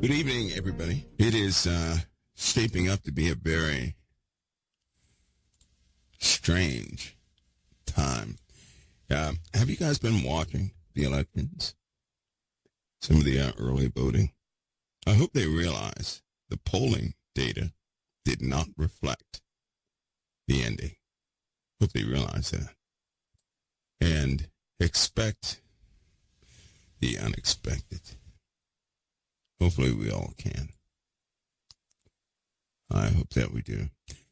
Good evening, everybody. It is shaping up to be a very strange time. Have you guys been watching the elections? Some of the early voting? I hope they realize the polling data did not reflect the ending. Hope they realize that. And expect the unexpected. Hopefully we all can. I hope that we do.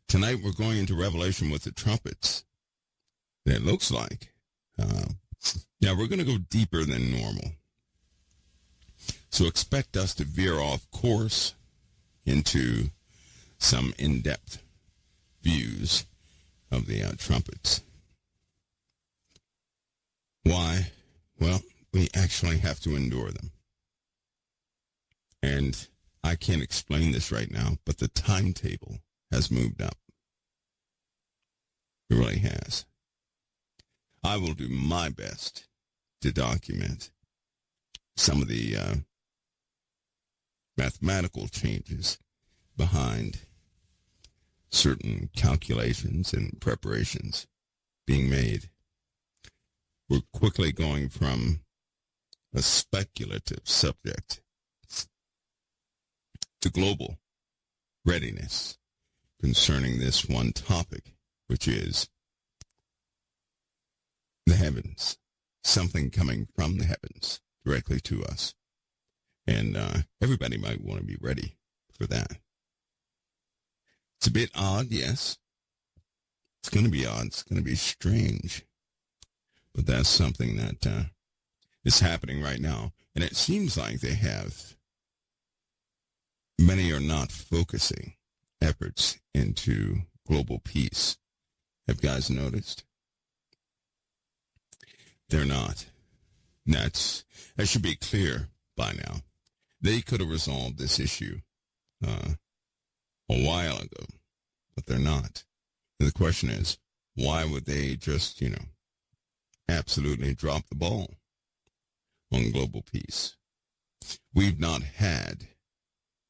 Tonight we're going into Revelation with the Trumpets. And it looks like, we're going to go deeper than normal. So expect us to veer off course into some in-depth views of the Trumpets. Why? Well, we actually have to endure them. And I can't explain this right now, but the timetable has moved up. It really has. I will do my best to document some of the mathematical changes behind certain calculations and preparations being made. We're quickly going from a speculative subject to global readiness concerning this one topic, which is the heavens, something coming from the heavens directly to us. And everybody might want to be ready for that. It's a bit odd, yes. It's going to be odd. It's going to be strange. But that's something that is happening right now. And it seems like many are not focusing efforts into global peace. Have you guys noticed? They're not. That should be clear by now. They could have resolved this issue a while ago, but they're not. And the question is, why would they just, absolutely drop the ball on global peace? We've not had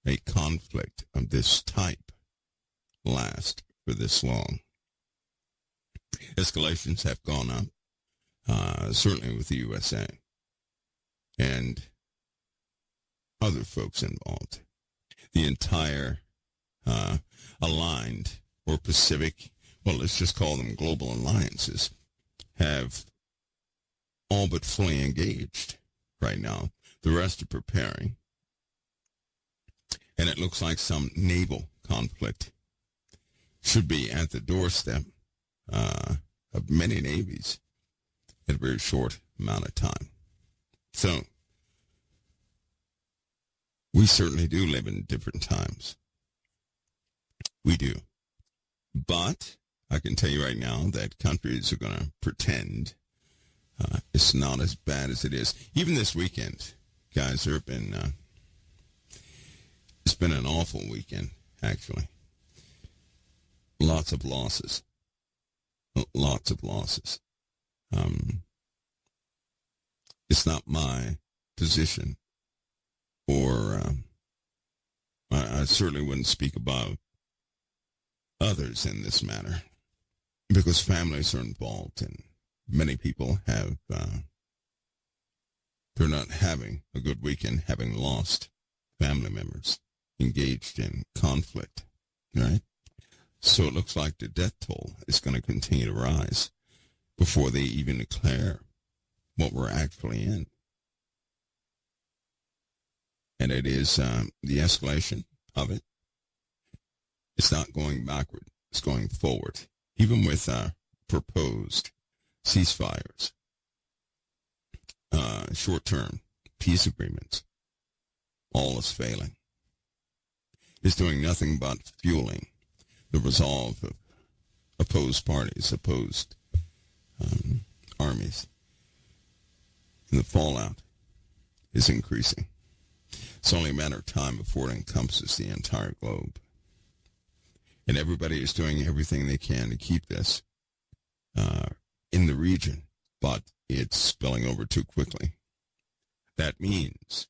a conflict of this type last for this long. Escalations have gone up, certainly with the USA and other folks involved. The entire aligned or Pacific, well, let's just call them global alliances, have all but fully engaged right now. The rest are preparing. And it looks like some naval conflict should be at the doorstep of many navies in a very short amount of time. So, we certainly do live in different times. We do. But I can tell you right now that countries are going to pretend it's not as bad as it is. Even this weekend, guys, there have been... It's been an awful weekend, actually. Lots of losses. Lots of losses. It's not my position, or I certainly wouldn't speak about others in this matter, because families are involved, and many people have, they're not having a good weekend, having lost family members engaged in conflict, right? So it looks like the death toll is going to continue to rise before they even declare what we're actually in. And it is the escalation of it. It's not going backward. It's going forward. Even with proposed ceasefires, short-term peace agreements, all is failing. It's doing nothing but fueling the resolve of opposed parties, opposed armies. And the fallout is increasing. It's only a matter of time before it encompasses the entire globe. And everybody is doing everything they can to keep this in the region, but it's spilling over too quickly. That means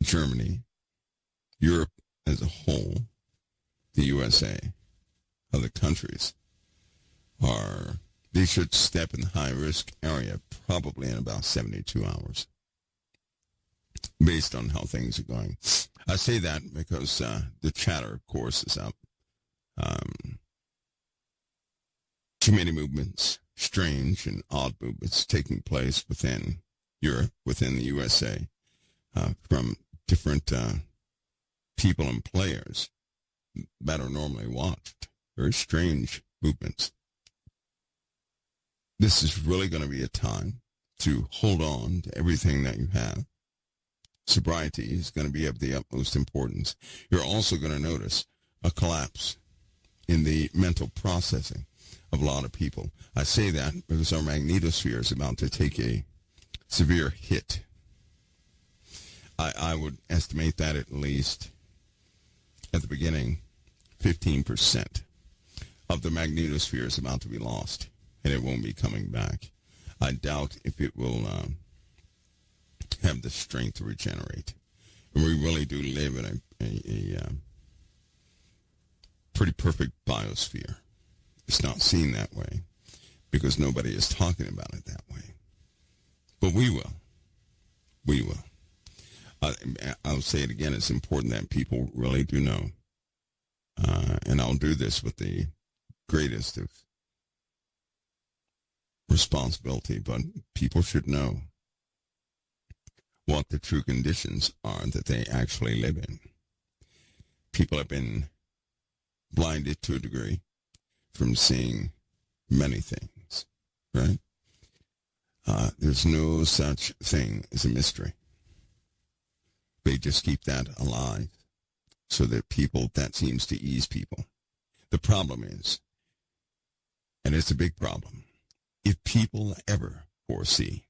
Germany, Europe as a whole, the USA, other countries they should step in the high-risk area probably in about 72 hours, based on how things are going. I say that because the chatter, of course, is up. Too many movements, strange and odd movements taking place within Europe, within the USA, from different people and players that are normally watched. Very strange movements. This is really going to be a time to hold on to everything that you have. Sobriety is going to be of the utmost importance. You're also going to notice a collapse in the mental processing of a lot of people. I say that because our magnetosphere is about to take a severe hit. I would estimate that at least at the beginning, 15% of the magnetosphere is about to be lost, and it won't be coming back. I doubt if it will have the strength to regenerate. And we really do live in a pretty perfect biosphere. It's not seen that way because nobody is talking about it that way. But we will. We will. I'll say it again. It's important that people really do know. And I'll do this with the greatest of responsibility, but people should know what the true conditions are that they actually live in. People have been blinded to a degree from seeing many things, right? There's no such thing as a mystery. They just keep that alive so that that seems to ease people. The problem is, and it's a big problem, if people ever foresee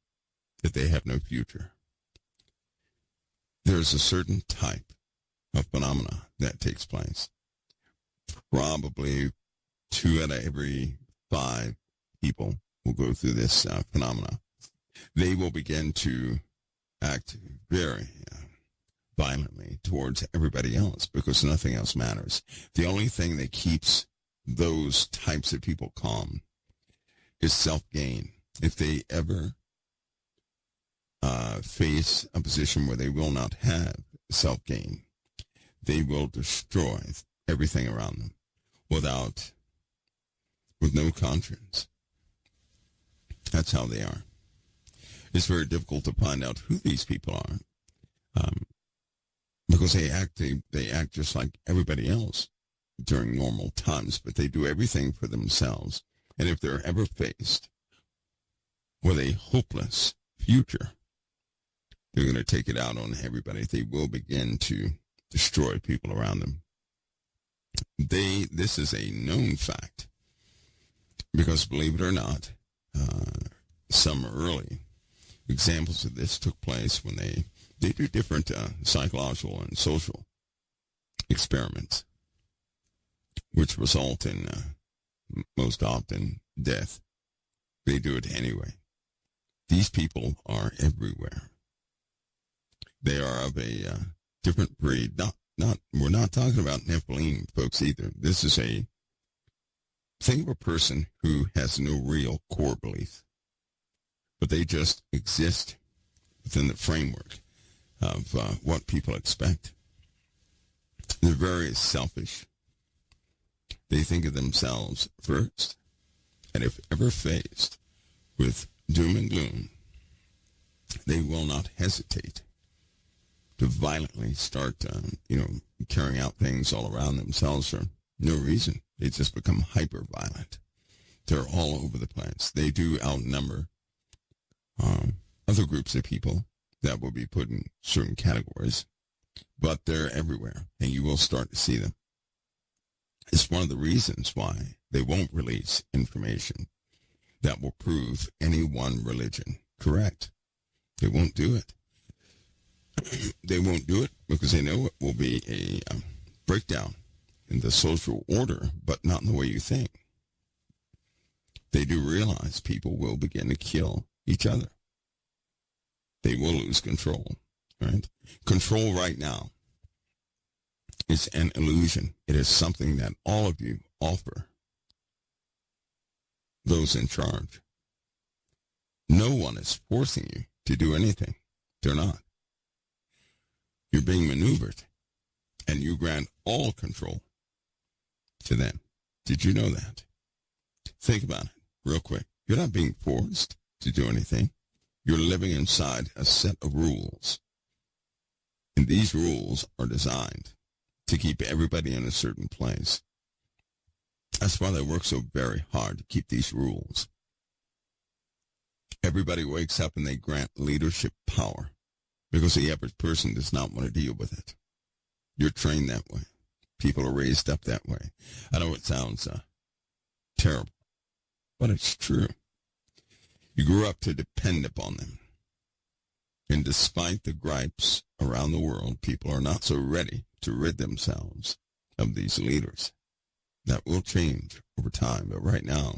that they have no future, there's a certain type of phenomena that takes place. Probably 2 out of every 5 people will go through this phenomena. They will begin to act very violently towards everybody else because nothing else matters. The only thing that keeps those types of people calm is self-gain. If they ever face a position where they will not have self-gain, they will destroy everything around them with no conscience. That's how they are. It's very difficult to find out who these people are because they act just like everybody else during normal times, but they do everything for themselves. And if they're ever faced with a hopeless future, they're going to take it out on everybody. They will begin to destroy people around them. This is a known fact because, believe it or not, some early examples of this took place when they do different psychological and social experiments, which result in most often death. They do it anyway. These people are everywhere. They are of a different breed. We're not talking about Nephilim, folks, either. This is think of a person who has no real core belief, but they just exist within the framework of what people expect. They're very selfish. They think of themselves first, and if ever faced with doom and gloom, they will not hesitate to violently start, carrying out things all around themselves for no reason. They just become hyper-violent. They're all over the place. They do outnumber other groups of people that will be put in certain categories, but they're everywhere, and you will start to see them. It's one of the reasons why they won't release information that will prove any one religion correct. They won't do it. They won't do it because they know it will be a breakdown in the social order, but not in the way you think. They do realize people will begin to kill each other. They will lose control. right? Control right now is an illusion. It is something that all of you offer those in charge. No one is forcing you to do anything. They're not. You're being maneuvered, and you grant all control to them. Did you know that? Think about it real quick. You're not being forced to do anything. You're living inside a set of rules. And these rules are designed to keep everybody in a certain place. That's why they work so very hard to keep these rules. Everybody wakes up and they grant leadership power because the average person does not want to deal with it. You're trained that way. People are raised up that way. I know it sounds terrible, but it's true. You grew up to depend upon them. And despite the gripes around the world, people are not so ready to rid themselves of these leaders. That will change over time, but right now,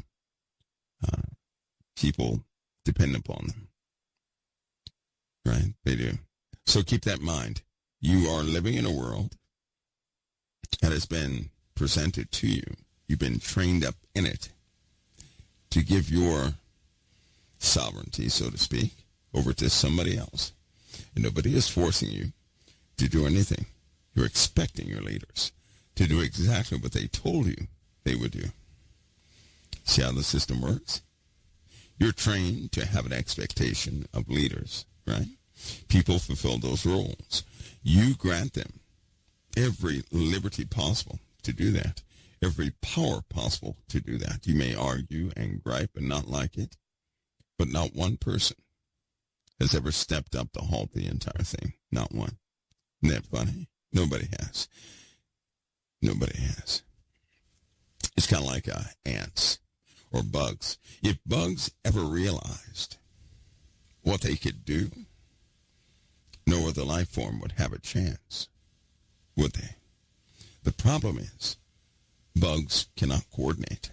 people depend upon them. Right? They do. So keep that in mind. You are living in a world that has been presented to you. You've been trained up in it to give your sovereignty, so to speak, over to somebody else. And nobody is forcing you to do anything. You're expecting your leaders to do exactly what they told you they would do. See how the system works? You're trained to have an expectation of leaders, right? People fulfill those roles. You grant them every liberty possible to do that, every power possible to do that. You may argue and gripe and not like it, but not one person has ever stepped up to halt the entire thing. Not one. Isn't that funny? Nobody has. Nobody has. It's kind of like ants or bugs. If bugs ever realized what they could do, no other life form would have a chance, would they? The problem is bugs cannot coordinate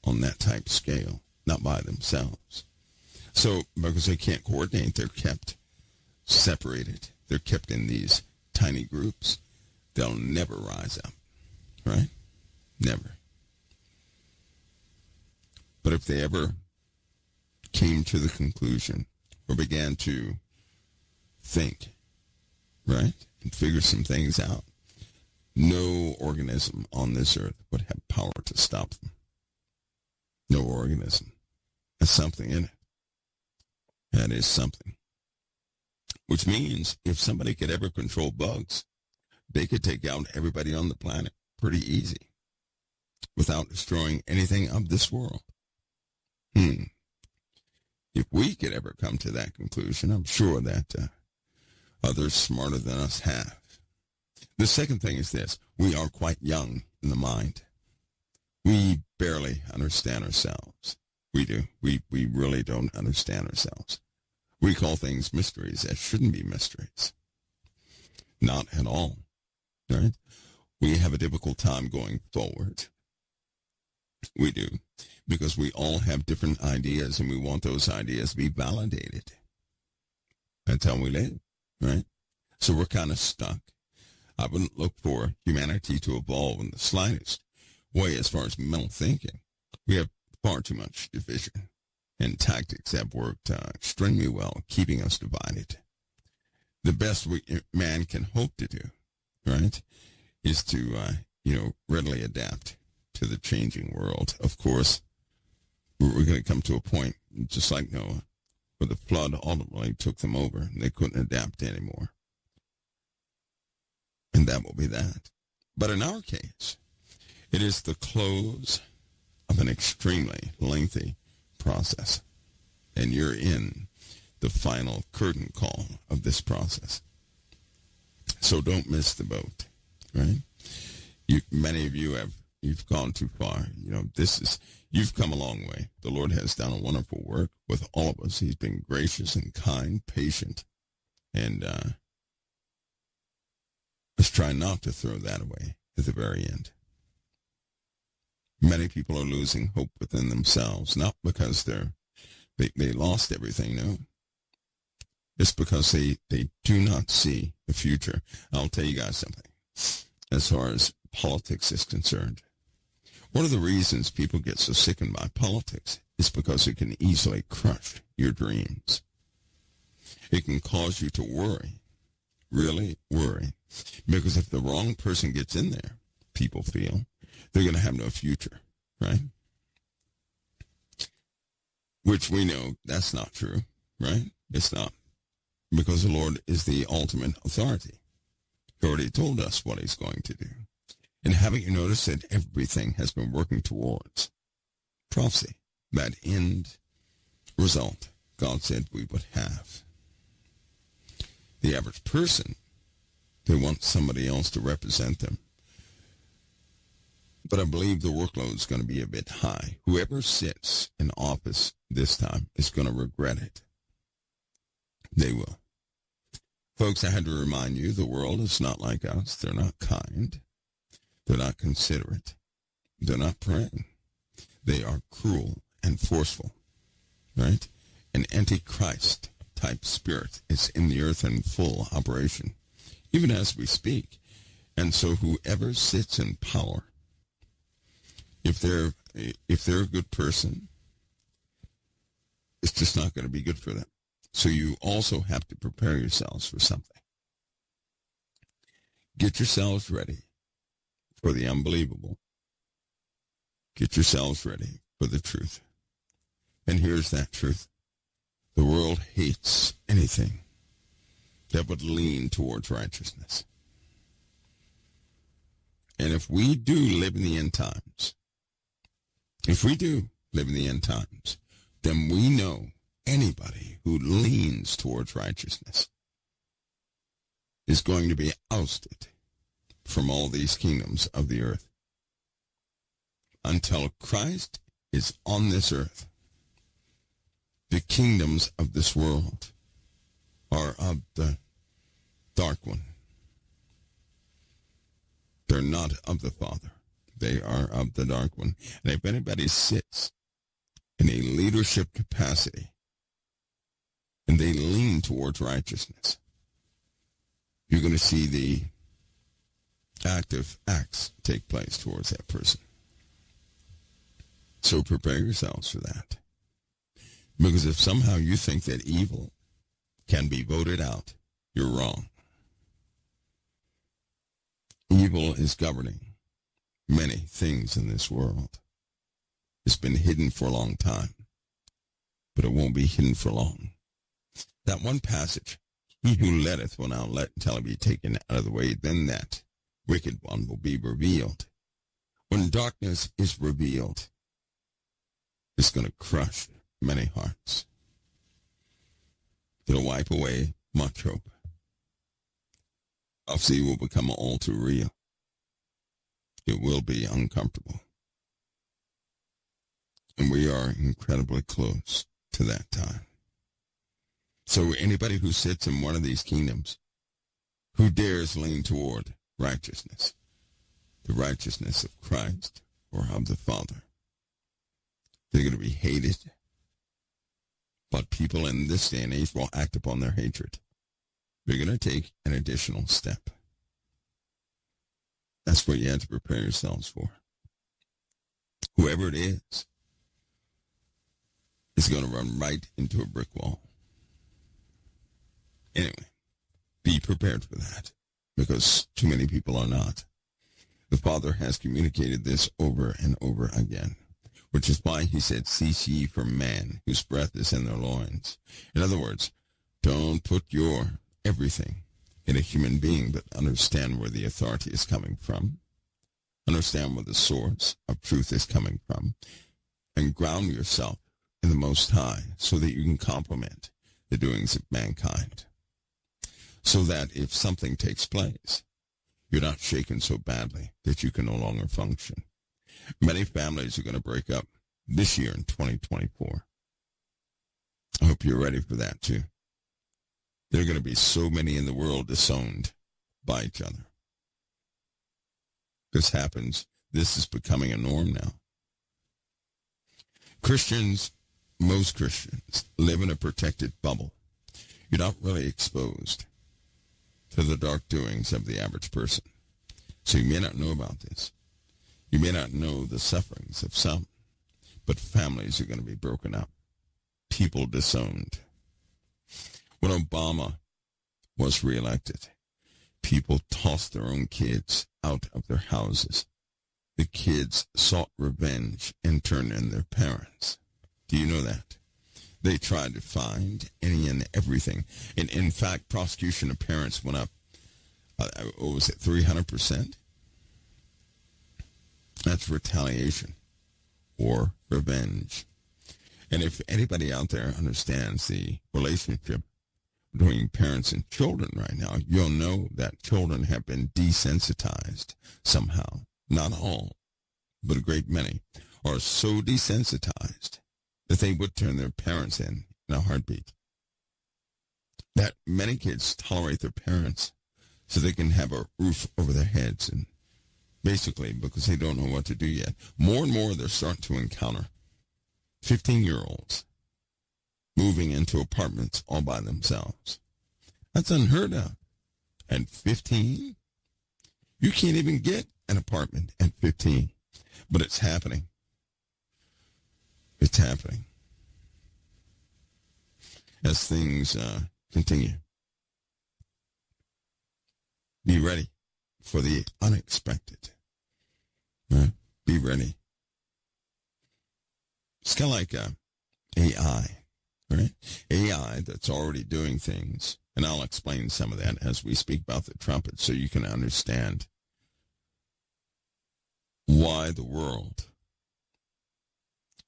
on that type of scale, not by themselves. So because they can't coordinate, they're kept separated. They're kept in these tiny groups. They'll never rise up, right? Never. But if they ever came to the conclusion or began to think, right, and figure some things out, no organism on this earth would have power to stop them. No organism. There's something in it. That is something. Which means if somebody could ever control bugs, they could take out everybody on the planet pretty easy without destroying anything of this world. If we could ever come to that conclusion, I'm sure that others smarter than us have. The second thing is this. We are quite young in the mind. We barely understand ourselves. We do. We really don't understand ourselves. We call things mysteries that shouldn't be mysteries. Not at all. Right? We have a difficult time going forward. We do. Because we all have different ideas and we want those ideas to be validated. That's how we live. Right? So we're kind of stuck. I wouldn't look for humanity to evolve in the slightest way as far as mental thinking. We have far too much division. And tactics have worked extremely well, keeping us divided. The best man can hope to do, right, is to, readily adapt to the changing world. Of course, we're going to come to a point, just like Noah, where the flood ultimately took them over, and they couldn't adapt anymore. And that will be that. But in our case, it is the close of an extremely lengthy process. And you're in the final curtain call of this process. So don't miss the boat, right? Many of you you've gone too far. You've come a long way. The Lord has done a wonderful work with all of us. He's been gracious and kind, patient, and let's try not to throw that away at the very end. Many people are losing hope within themselves, not because they lost everything, no. It's because they do not see the future. I'll tell you guys something. As far as politics is concerned, one of the reasons people get so sickened by politics is because it can easily crush your dreams. It can cause you to worry, really worry, because if the wrong person gets in there, people feel they're going to have no future, right? Which we know that's not true, right? It's not, because the Lord is the ultimate authority. He already told us what he's going to do. And haven't you noticed that everything has been working towards prophecy, that end result God said we would have? The average person, they want somebody else to represent them. But I believe the workload is going to be a bit high. Whoever sits in office this time is going to regret it. They will. Folks, I had to remind you, the world is not like us. They're not kind. They're not considerate. They're not praying. They are cruel and forceful, right? An antichrist type spirit is in the earth in full operation, even as we speak. And so whoever sits in power, if they're a good person, it's just not going to be good for them. So you also have to prepare yourselves for something. Get yourselves ready for the unbelievable. Get yourselves ready for the truth. And here's that truth. The world hates anything that would lean towards righteousness. And if we do live in the end times, then we know anybody who leans towards righteousness is going to be ousted from all these kingdoms of the earth. Until Christ is on this earth, the kingdoms of this world are of the dark one. They're not of the Father. They are of the dark one. And if anybody sits in a leadership capacity and they lean towards righteousness, you're going to see the active acts take place towards that person. So prepare yourselves for that. Because if somehow you think that evil can be voted out, you're wrong. Evil is governing many things in this world. It's been hidden for a long time, but it won't be hidden for long. That one passage, he who letteth will not let until it be taken out of the way, then that wicked one will be revealed. When darkness is revealed, it's going to crush many hearts. It'll wipe away much hope. Prophecy will become all too real. It will be uncomfortable. And we are incredibly close to that time. So anybody who sits in one of these kingdoms, who dares lean toward righteousness, the righteousness of Christ or of the Father, they're going to be hated. But people in this day and age will act upon their hatred. They're going to take an additional step. That's what you have to prepare yourselves for. Whoever it is going to run right into a brick wall. Anyway, be prepared for that, because too many people are not. The Father has communicated this over and over again, which is why he said, cease ye from man, whose breath is in their loins. In other words, don't put your everything in a human being, but understand where the authority is coming from. Understand where the source of truth is coming from. And ground yourself in the Most High so that you can complement the doings of mankind. So that if something takes place, you're not shaken so badly that you can no longer function. Many families are going to break up this year in 2024. I hope you're ready for that too. There are going to be so many in the world disowned by each other. This happens. This is becoming a norm now. Christians, most Christians, live in a protected bubble. you're not really exposed to the dark doings of the average person. So you may not know about this. You may not know the sufferings of some, but families are going to be broken up, people disowned. When Obama was reelected, people tossed their own kids out of their houses. The kids sought revenge and turned in their parents. Do you know that? They tried to find any and everything. And in fact, prosecution of parents went up, what was it, 300%? That's retaliation or revenge. And if anybody out there understands the relationship between parents and children right now, you'll know that children have been desensitized somehow. Not all, but a great many are so desensitized that they would turn their parents in a heartbeat. That many kids tolerate their parents so they can have a roof over their heads, and basically because they don't know what to do yet. More and more they're starting to encounter 15-year-olds moving into apartments all by themselves. That's unheard of. At 15, you can't even get an apartment at 15. But it's happening. It's happening. As things continue. Be ready for the unexpected. Right? Be ready. It's kind of like AI, right? AI that's already doing things. And I'll explain some of that as we speak about the trumpet so you can understand why the world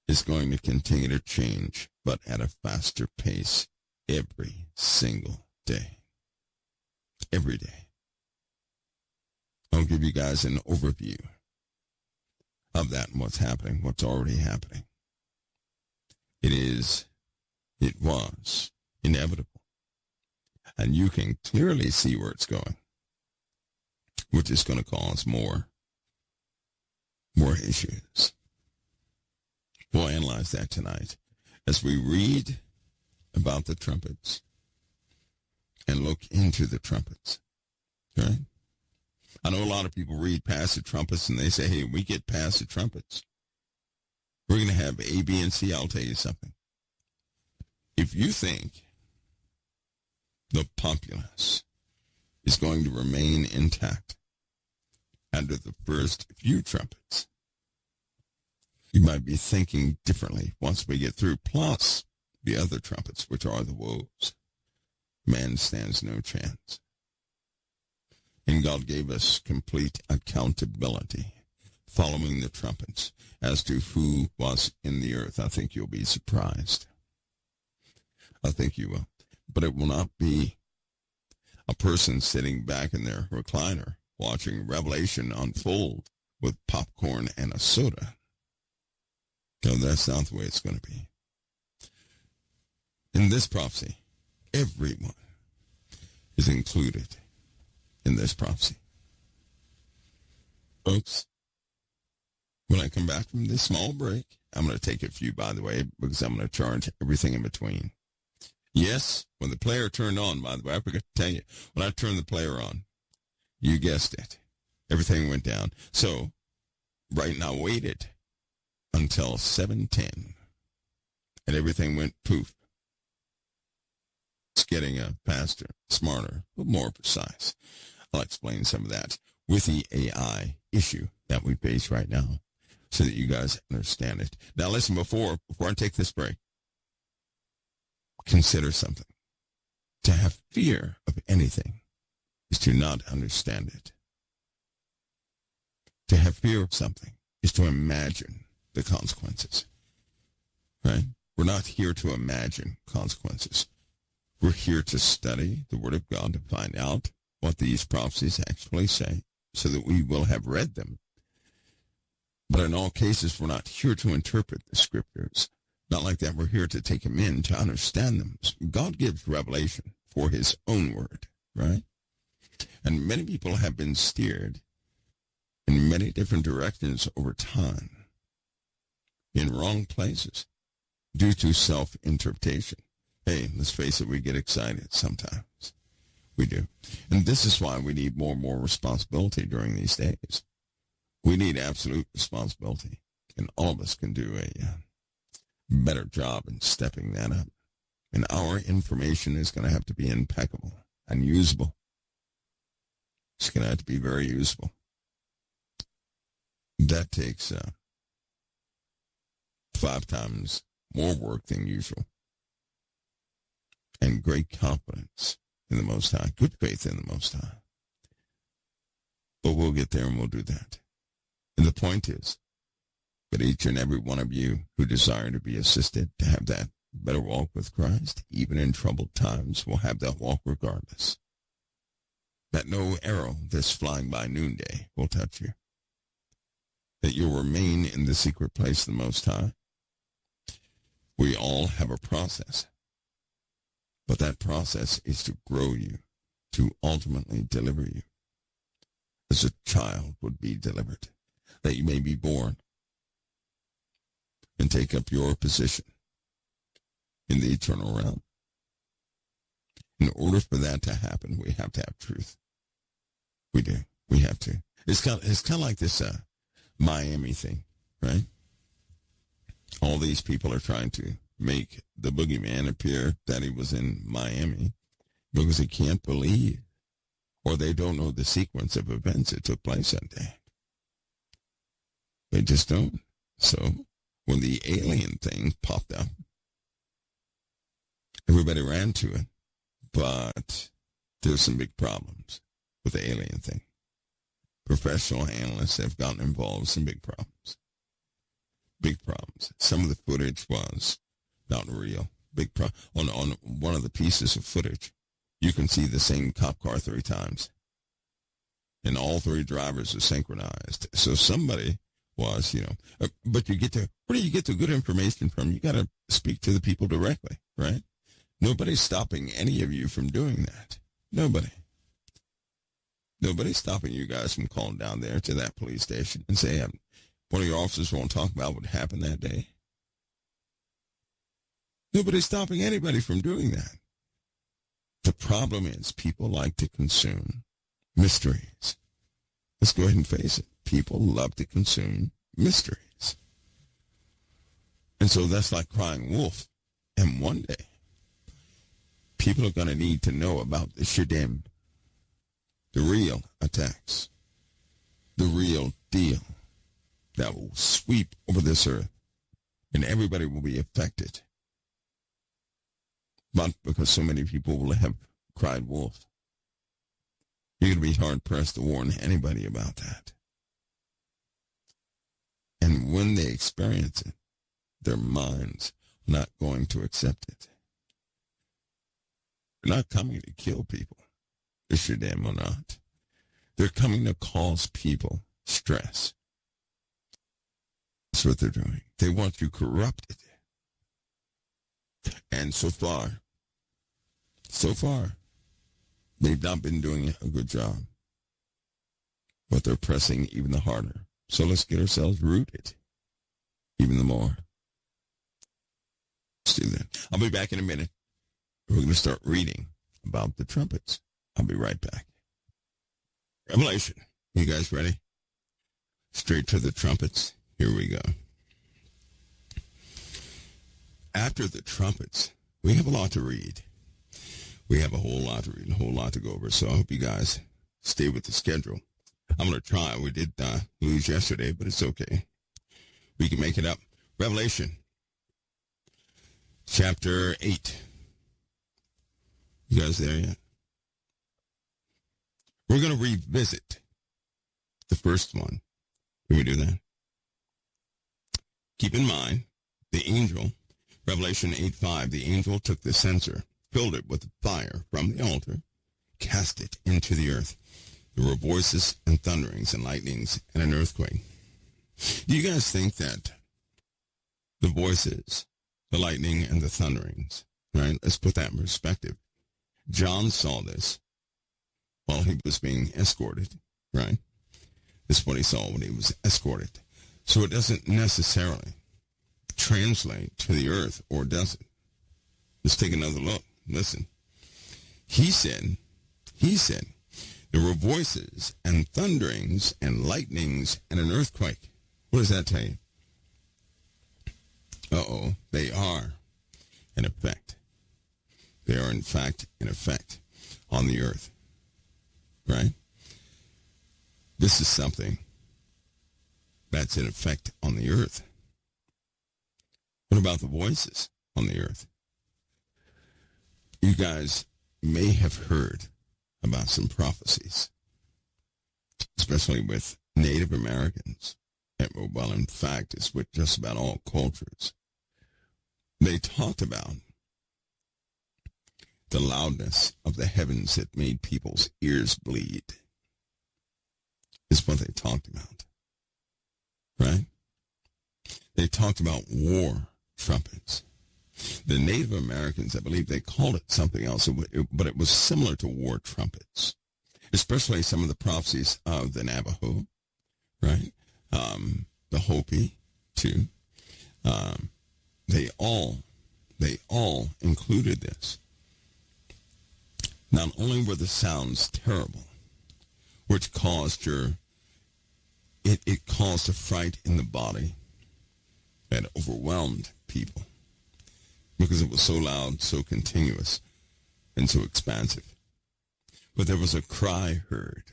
is going to continue to change, but at a faster pace every single day. Every day. I'll give you guys an overview of that and what's happening, what's already happening. It was inevitable. And you can clearly see where it's going, which is going to cause more issues. We'll analyze that tonight as we read about the trumpets and look into the trumpets. Okay? I know a lot of people read past the trumpets and they say, hey, we get past the trumpets, we're going to have A, B, and C. I'll tell you something. If you think the populace is going to remain intact under the first few trumpets, you might be thinking differently once we get through, plus the other trumpets, which are the woes. Man stands no chance. And God gave us complete accountability following the trumpets as to who was in the earth. I think you'll be surprised. I think you will. But it will not be a person sitting back in their recliner watching Revelation unfold with popcorn and a soda. No, that's not the way it's going to be. In this prophecy, everyone is included in this prophecy. Folks, when I come back from this small break, I'm going to take a few, by the way, because I'm going to charge everything in between. Yes, when the player turned on, by the way, I forgot to tell you, when I turned the player on, you guessed it, everything went down. So, right now, waited until 7:10, and everything went poof. It's getting faster, smarter, but more precise. I'll explain some of that with the AI issue that we face right now so that you guys understand it. Now, listen, before I take this break, consider something. To have fear of anything is to not understand it. To have fear of something is to imagine the consequences, right? We're not here to imagine consequences. We're here to study the Word of God to find out what these prophecies actually say so that we will have read them. But in all cases, we're not here to interpret the Scriptures. Not like that. We're here to take them in, to understand them. God gives revelation for his own word, right? And many people have been steered in many different directions over time, in wrong places, due to self-interpretation. Hey, let's face it, we get excited sometimes. We do. And this is why we need more and more responsibility during these days. We need absolute responsibility. And all of us can do a better job in stepping that up. And our information is going to have to be impeccable and usable. It's going to have to be very usable. That takes 5 times more work than usual. And great confidence in the Most High. Good faith in the Most High. But we'll get there and we'll do that. And the point is that each and every one of you who desire to be assisted to have that better walk with Christ, even in troubled times, will have that walk regardless. That no arrow that's flying by noonday will touch you. That you'll remain in the secret place of the Most High. We all have a process. But that process is to grow you, to ultimately deliver you, as a child would be delivered, that you may be born and take up your position in the eternal realm. In order for that to happen, we have to have truth. We do. We have to. It's kind of like this Miami thing, right? All these people are trying to make the boogeyman appear that he was in Miami because they can't believe or they don't know the sequence of events that took place that day. They just don't. So when the alien thing popped up, everybody ran to it, but there's some big problems with the alien thing. Professional analysts have gotten involved in some big problems. Big problems. Some of the footage was not real. On one of the pieces of footage, you can see the same cop car 3 times. And all 3 drivers are synchronized. So somebody was, but where do you get the good information from? You got to speak to the people directly, right? Nobody's stopping any of you from doing that. Nobody. Nobody's stopping you guys from calling down there to that police station and saying, one of your officers won't talk about what happened that day. Nobody's stopping anybody from doing that. The problem is people like to consume mysteries. Let's go ahead and face it. People love to consume mysteries. And so that's like crying wolf. And one day, people are going to need to know about the Shadim, the real attacks, the real deal that will sweep over this earth, and everybody will be affected. But because so many people will have cried wolf, you're going to be hard-pressed to warn anybody about that. And when they experience it, their minds are not going to accept it. They're not coming to kill people, if you're damn or not. They're coming to cause people stress. That's what they're doing. They want you corrupted. And so far, they've not been doing a good job. But they're pressing even the harder. So let's get ourselves rooted even the more. Let's do that. I'll be back in a minute. We're going to start reading about the trumpets. I'll be right back. Revelation. You guys ready? Straight to the trumpets. Here we go. After the trumpets, we have a lot to read. We have a whole lot to read, a whole lot to go over. So I hope you guys stay with the schedule. I'm going to try. We did lose yesterday, but it's okay. We can make it up. Revelation, chapter 8. You guys there yet? We're going to revisit the first one. Can we do that? Keep in mind, the angel, Revelation 8:5, the angel took the censer, filled it with fire from the altar, cast it into the earth. There were voices and thunderings and lightnings and an earthquake. Do you guys think that the voices, the lightning, and the thunderings, right? Let's put that in perspective. John saw this while he was being escorted, right? This is what he saw when he was escorted. So it doesn't necessarily translate to the earth, or does it? Let's take another look. Listen. He said, there were voices and thunderings and lightnings and an earthquake. What does that tell you? They are in effect. They are, in fact, in effect on the earth. Right? This is something that's in effect on the earth. What about the voices on the earth? You guys may have heard about some prophecies, especially with Native Americans. Well, in fact, it's with just about all cultures. They talked about the loudness of the heavens that made people's ears bleed. Is what they talked about. Right? They talked about war trumpets. The Native Americans, I believe they called it something else, but it was similar to war trumpets, especially some of the prophecies of the Navajo, right? The Hopi, too. They all included this. Not only were the sounds terrible, which caused it caused a fright in the body that overwhelmed people because it was so loud, so continuous, and so expansive. But there was a cry heard,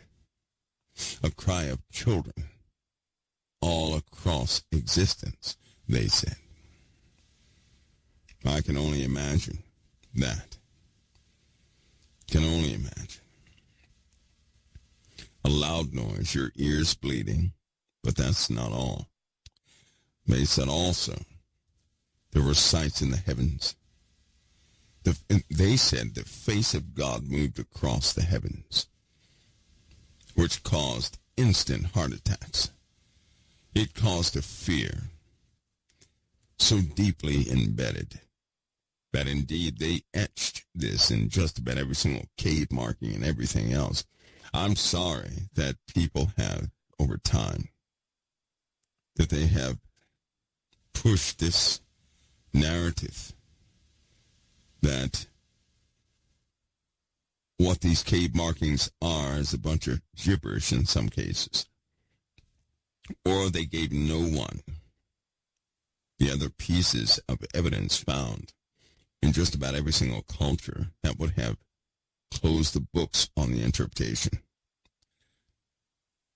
a cry of children all across existence, they said. I can only imagine that. Can only imagine. A loud noise, your ears bleeding, but that's not all. They said also there were sights in the heavens. They said the face of God moved across the heavens, which caused instant heart attacks. It caused a fear so deeply embedded that indeed they etched this in just about every single cave marking and everything else. I'm sorry that people have, over time, that they have pushed this narrative that what these cave markings are is a bunch of gibberish in some cases. Or they gave no one the other pieces of evidence found in just about every single culture that would have closed the books on the interpretation.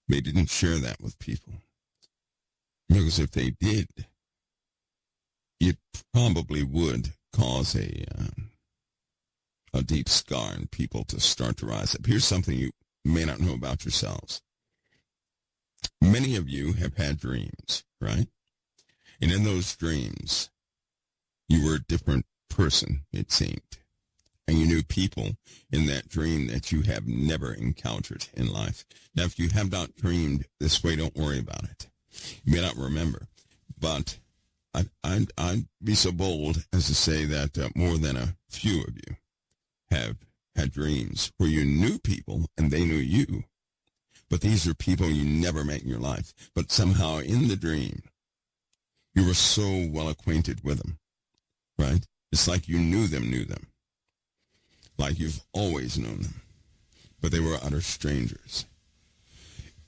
They didn't share that with people. Because if they did, it probably would cause a deep scar in people to start to rise up. Here's something you may not know about yourselves. Many of you have had dreams, right? And in those dreams, you were a different person, it seemed. And you knew people in that dream that you have never encountered in life. Now, if you have not dreamed this way, don't worry about it. You may not remember. But I'd be so bold as to say that more than a few of you have had dreams where you knew people and they knew you. But these are people you never met in your life. But somehow in the dream, you were so well acquainted with them, right? It's like you knew them. Like you've always known them. But they were utter strangers.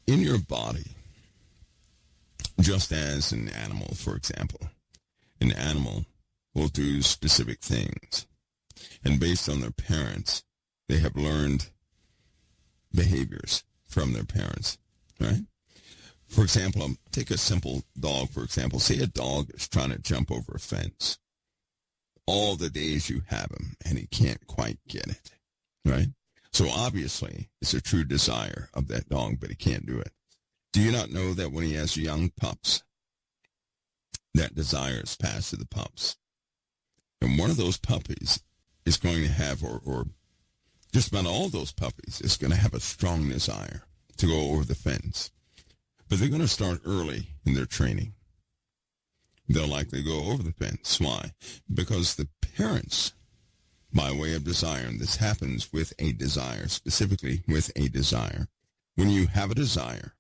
In your body, just as an animal, for example, an animal will do specific things. And based on their parents, they have learned behaviors from their parents, right? For example, take a simple dog, for example. Say a dog is trying to jump over a fence. All the days you have him, and he can't quite get it, right? So obviously, it's a true desire of that dog, but he can't do it. Do you not know that when he has young pups, that desire is passed to the pups? And one of those puppies is going to have, or just about all those puppies, is going to have a strong desire to go over the fence. But they're going to start early in their training. They'll likely go over the fence. Why? Because the parents, by way of desire, and this happens with a desire, specifically with a desire. When you have a desire,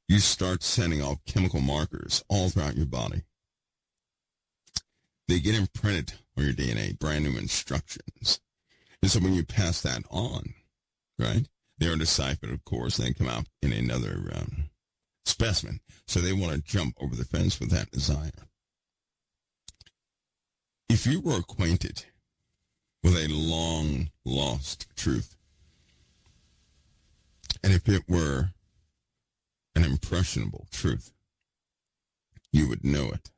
you start sending off chemical markers all throughout your body. They get imprinted or your DNA, brand new instructions. And so when you pass that on, right, they are deciphered, of course, and they come out in another specimen. So they want to jump over the fence with that desire. If you were acquainted with a long-lost truth, and if it were an impressionable truth, you would know it.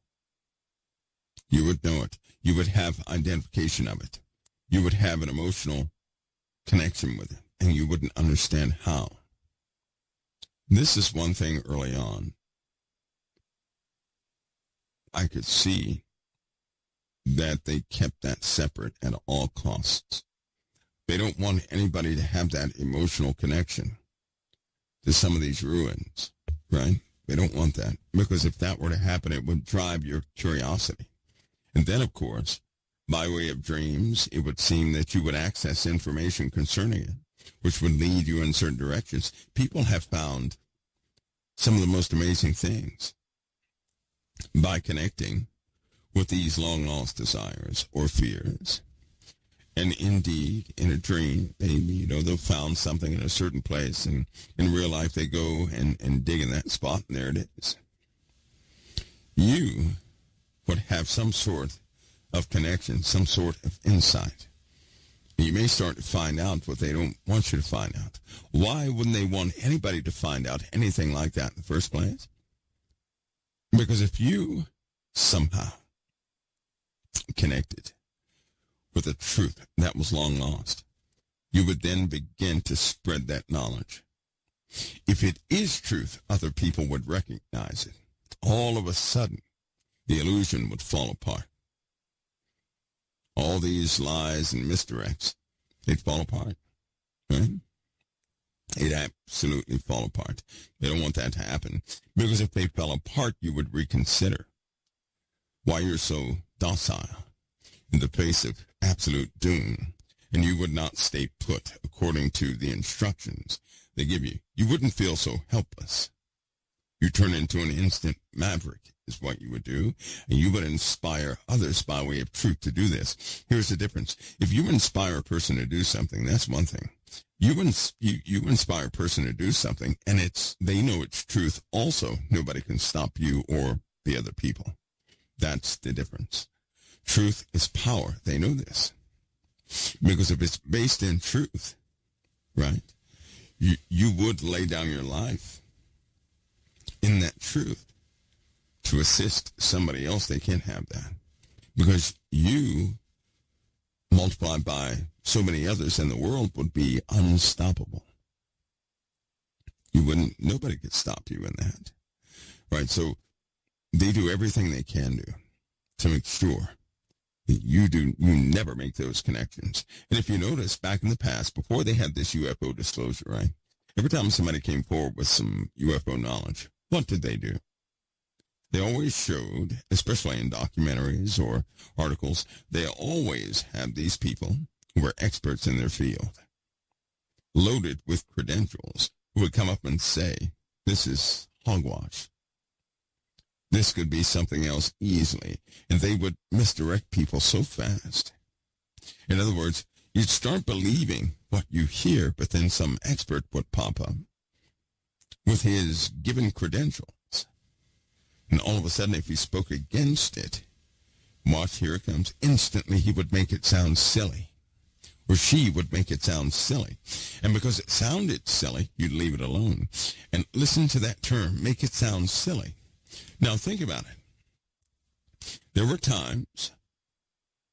You would know it. You would have identification of it. You would have an emotional connection with it, and you wouldn't understand how. This is one thing early on I could see that they kept that separate at all costs. They don't want anybody to have that emotional connection to some of these ruins, right? They don't want that, because if that were to happen, it would drive your curiosity. And then, of course, by way of dreams, it would seem that you would access information concerning it, which would lead you in certain directions. People have found some of the most amazing things by connecting with these long-lost desires or fears. And indeed, in a dream, they'll found something in a certain place, and in real life they go and dig in that spot, and there it is. You would have some sort of connection, some sort of insight. And you may start to find out what they don't want you to find out. Why wouldn't they want anybody to find out anything like that in the first place? Because if you somehow connected with a truth that was long lost, you would then begin to spread that knowledge. If it is truth, other people would recognize it. All of a sudden, the illusion would fall apart. All these lies and misdirects, they'd fall apart, right? It'd absolutely fall apart. They don't want that to happen, because if they fell apart, you would reconsider why you're so docile in the face of absolute doom, and you would not stay put according to the instructions they give you. You wouldn't feel so helpless. You turn into an instant maverick is what you would do, and you would inspire others by way of truth to do this. Here's the difference. If you inspire a person to do something, that's one thing. You inspire a person to do something, and they know it's truth also. Nobody can stop you or the other people. That's the difference. Truth is power. They know this. Because if it's based in truth, right, you would lay down your life in that truth to assist somebody else. They can't have that, because you multiplied by so many others in the world would be unstoppable. Nobody could stop you in that, right? So they do everything they can do to make sure that you never make those connections. And if you notice, back in the past, before they had this UFO disclosure, right, every time somebody came forward with some UFO knowledge, what did they do? They always showed, especially in documentaries or articles, they always had these people who were experts in their field, loaded with credentials, who would come up and say, this is hogwash. This could be something else easily. And they would misdirect people so fast. In other words, you'd start believing what you hear, but then some expert would pop up with his given credentials. And all of a sudden, if he spoke against it, watch, here it comes, instantly he would make it sound silly. Or she would make it sound silly. And because it sounded silly, you'd leave it alone. And listen to that term, make it sound silly. Now think about it. There were times,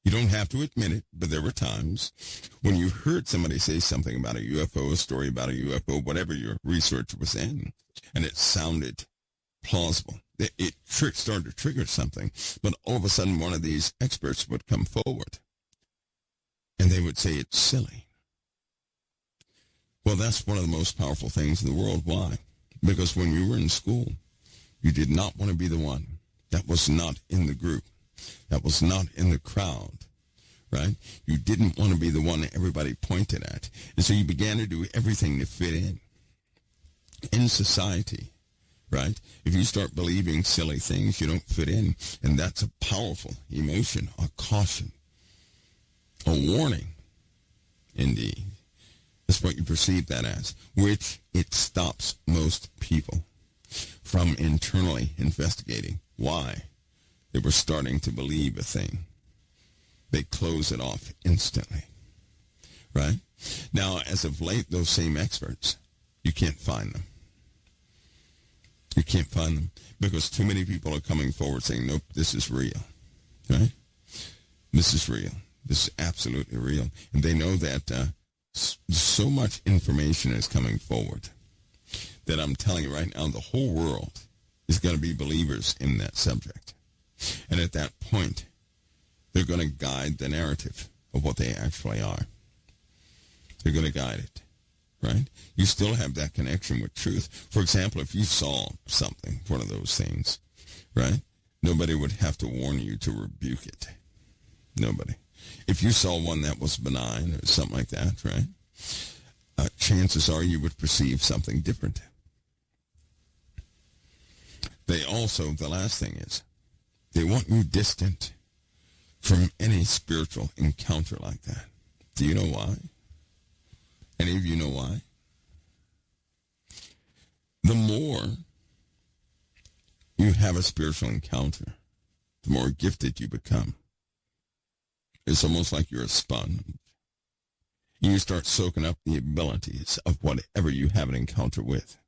you don't have to admit it, but there were times when you heard somebody say something about a UFO, a story about a UFO, whatever your research was in, and it sounded plausible. It started to trigger something, but all of a sudden one of these experts would come forward, and they would say it's silly. Well, that's one of the most powerful things in the world. Why? Because when you were in school, you did not want to be the one that was not in the group, that was not in the crowd, right? You didn't want to be the one that everybody pointed at. And so you began to do everything to fit in society, right? If you start believing silly things, you don't fit in. And that's a powerful emotion, a caution A warning, indeed. That's what you perceive that as, which it stops most people from internally investigating why they were starting to believe a thing. They close it off instantly, right? Now, as of late, those same experts, you can't find them. You can't find them because too many people are coming forward saying, nope, this is real, right? This is real. This is absolutely real. And they know that so much information is coming forward that I'm telling you right now, the whole world is going to be believers in that subject. And at that point, they're going to guide the narrative of what they actually are. They're going to guide it, right? You still have that connection with truth. For example, if you saw something, one of those things, right? Nobody would have to warn you to rebuke it. Nobody. If you saw one that was benign or something like that, right? Chances are you would perceive something different. They also, the last thing is, they want you distant from any spiritual encounter like that. Do you know why? Any of you know why? The more you have a spiritual encounter, the more gifted you become. It's almost like you're a sponge. You start soaking up the abilities of whatever you have an encounter with.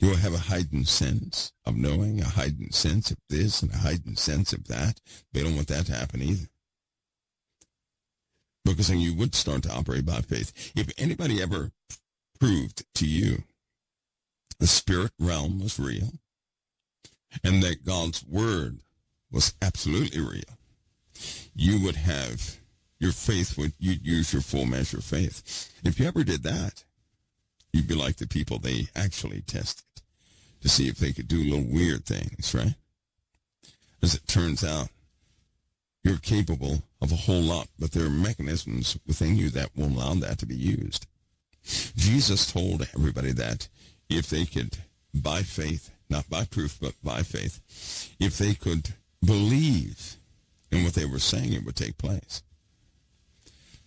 You'll have a heightened sense of knowing, a heightened sense of this, and a heightened sense of that. They don't want that to happen either. Because then you would start to operate by faith. If anybody ever proved to you the spirit realm was real, and that God's word was absolutely real, you would have your faith, you'd use your full measure of faith. If you ever did that, you'd be like the people they actually tested to see if they could do little weird things, right? As it turns out, you're capable of a whole lot, but there are mechanisms within you that will allow that to be used. Jesus told everybody that if they could, by faith, not by proof, but by faith, if they could believe in what they were saying, it would take place.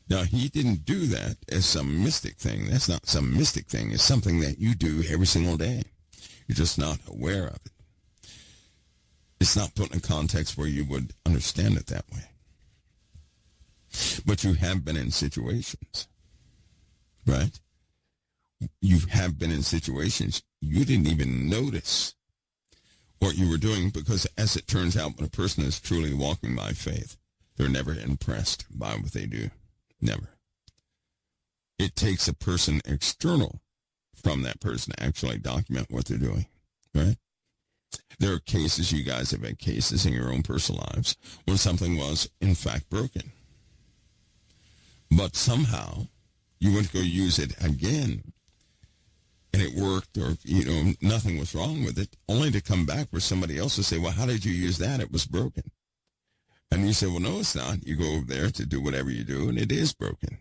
Now, he didn't do that as some mystic thing. That's not some mystic thing. It's something that you do every single day. You're just not aware of it. It's not put in a context where you would understand it that way. But you have been in situations, right? You have been in situations you didn't even notice what you were doing because, as it turns out, when a person is truly walking by faith, they're never impressed by what they do. Never. It takes a person external from that person to actually document what they're doing, right? There are cases, you guys have had cases in your own personal lives when something was, in fact, broken. But somehow, you went to go use it again, and it worked, or, nothing was wrong with it, only to come back for somebody else to say, well, how did you use that? It was broken. And you say, well, no, it's not. You go over there to do whatever you do, and it is broken.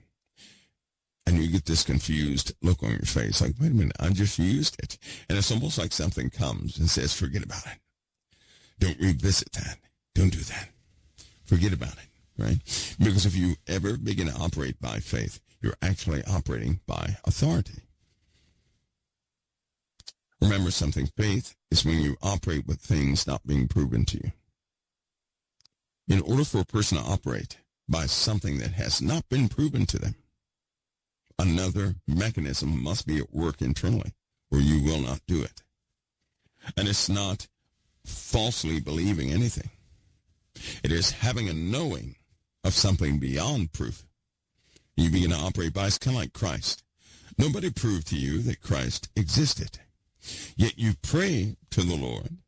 And you get this confused look on your face, like, wait a minute, I just used it. And it's almost like something comes and says, forget about it. Don't revisit that. Don't do that. Forget about it, right? Because if you ever begin to operate by faith, you're actually operating by authority. Remember something, faith is when you operate with things not being proven to you. In order for a person to operate by something that has not been proven to them, another mechanism must be at work internally, or you will not do it. And it's not falsely believing anything. It is having a knowing of something beyond proof. You begin to operate by, it's kind of like Christ. Nobody proved to you that Christ existed. Yet you pray to the Lord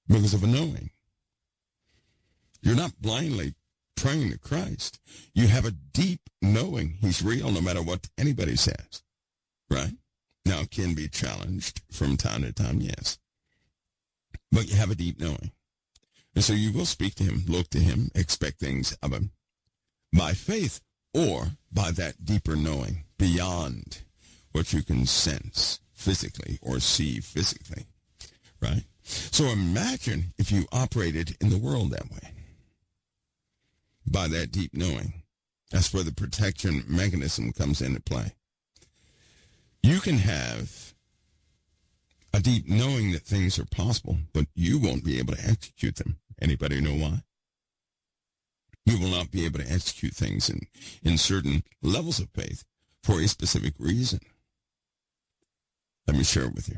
because of a knowing. You're not blindly praying to Christ. You have a deep knowing he's real no matter what anybody says, right? Now, it can be challenged from time to time, yes. But you have a deep knowing. And so you will speak to him, look to him, expect things of him by faith or by that deeper knowing beyond what you can sense physically or see physically, right? So imagine if you operated in the world that way. by that deep knowing. That's where the protection mechanism comes into play. You can have a deep knowing that things are possible, but you won't be able to execute them. Anybody know why? You will not be able to execute things in certain levels of faith for a specific reason. Let me share it with you.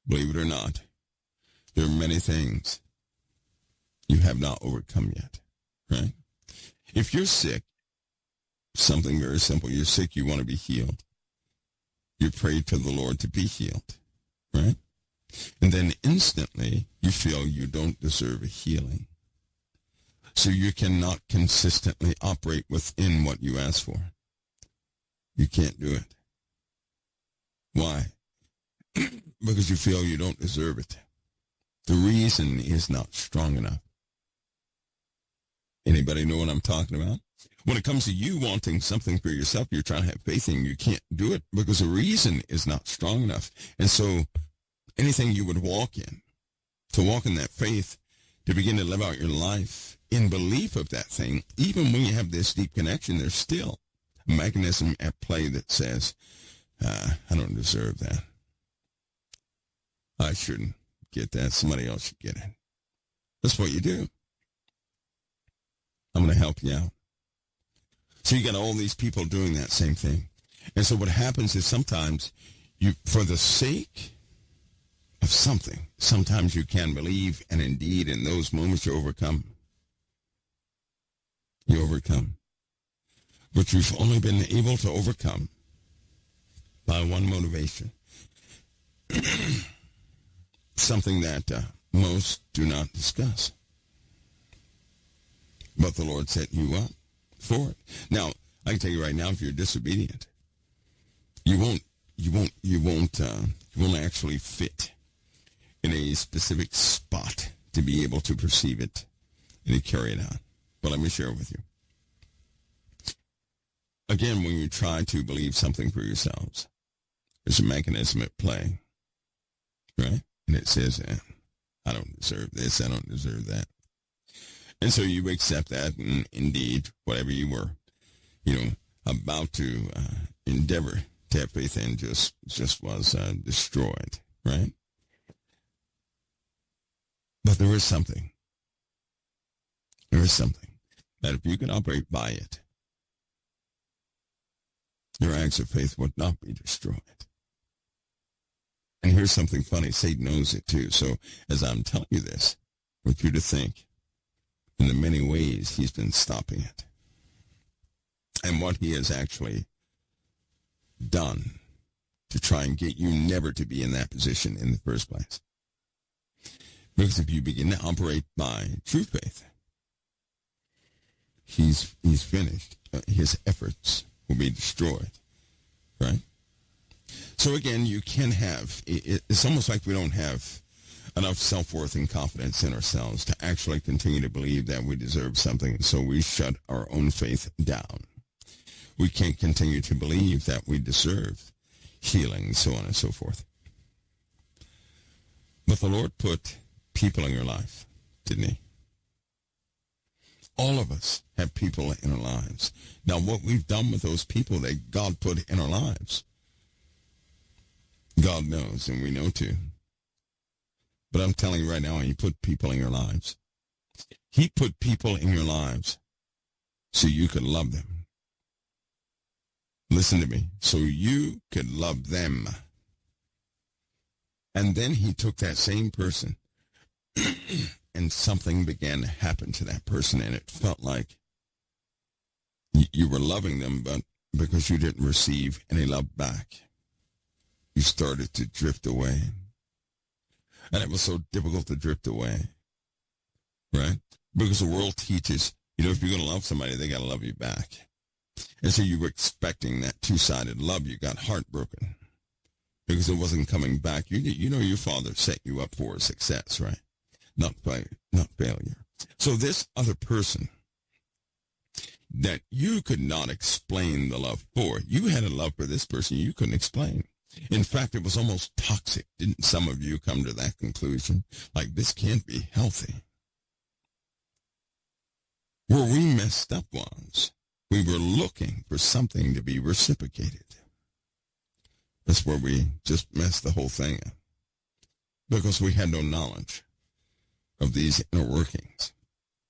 Believe it or not, there are many things you have not overcome yet, right? If you're sick, something very simple, you're sick, you want to be healed. You pray to the Lord to be healed, right? And then instantly you feel you don't deserve a healing. So you cannot consistently operate within what you ask for. You can't do it. Why? Because you feel you don't deserve it. The reason is not strong enough. Anybody know what I'm talking about? When it comes to you wanting something for yourself, you're trying to have faith in, you can't do it because the reason is not strong enough. And so anything you would walk in, to walk in that faith, to begin to live out your life in belief of that thing, even when you have this deep connection, there's still a mechanism at play that says, I don't deserve that. I shouldn't get that. Somebody else should get it. That's what you do. I'm going to help you out. So you got all these people doing that same thing. And so what happens is sometimes you, for the sake of something, sometimes you can believe, and indeed in those moments you overcome. You overcome. But you've only been able to overcome by one motivation. Something that most do not discuss. But the Lord set you up for it. Now, I can tell you right now, if you're disobedient, you won't actually fit in a specific spot to be able to perceive it and to carry it out. But let me share it with you. Again, when you try to believe something for yourselves, there's a mechanism at play, right? And it says, I don't deserve this, I don't deserve that. And so you accept that, and indeed, whatever you were, about to endeavor to have faith in just was destroyed, right? But there is something. There is something that if you can operate by it, your acts of faith would not be destroyed. And here's something funny. Satan knows it too. So as I'm telling you this, I want you to think in the many ways he's been stopping it. And what he has actually done to try and get you never to be in that position in the first place. Because if you begin to operate by true faith, he's finished. His efforts will be destroyed, right? So again, you can have, it's almost like we don't have enough self-worth and confidence in ourselves to actually continue to believe that we deserve something, so we shut our own faith down. We can't continue to believe that we deserve healing, so on and so forth. But the Lord put people in your life, didn't he? All of us have people in our lives. Now, what we've done with those people that God put in our lives, God knows, and we know too. But I'm telling you right now, he put people in your lives. He put people in your lives so you could love them. Listen to me. So you could love them. And then he took that same person and something began to happen to that person, and it felt like you were loving them, but because you didn't receive any love back, you started to drift away. And it was so difficult to drift away, right? Because the world teaches, if you're going to love somebody, they got to love you back. And so you were expecting that two-sided love. You got heartbroken because it wasn't coming back. Your father set you up for success, right? Not failure. So this other person that you could not explain the love for, you had a love for this person you couldn't explain. In fact, it was almost toxic. Didn't some of you come to that conclusion? Like, this can't be healthy. Where we messed up was we were looking for something to be reciprocated. That's where we just messed the whole thing up, because we had no knowledge of these inner workings.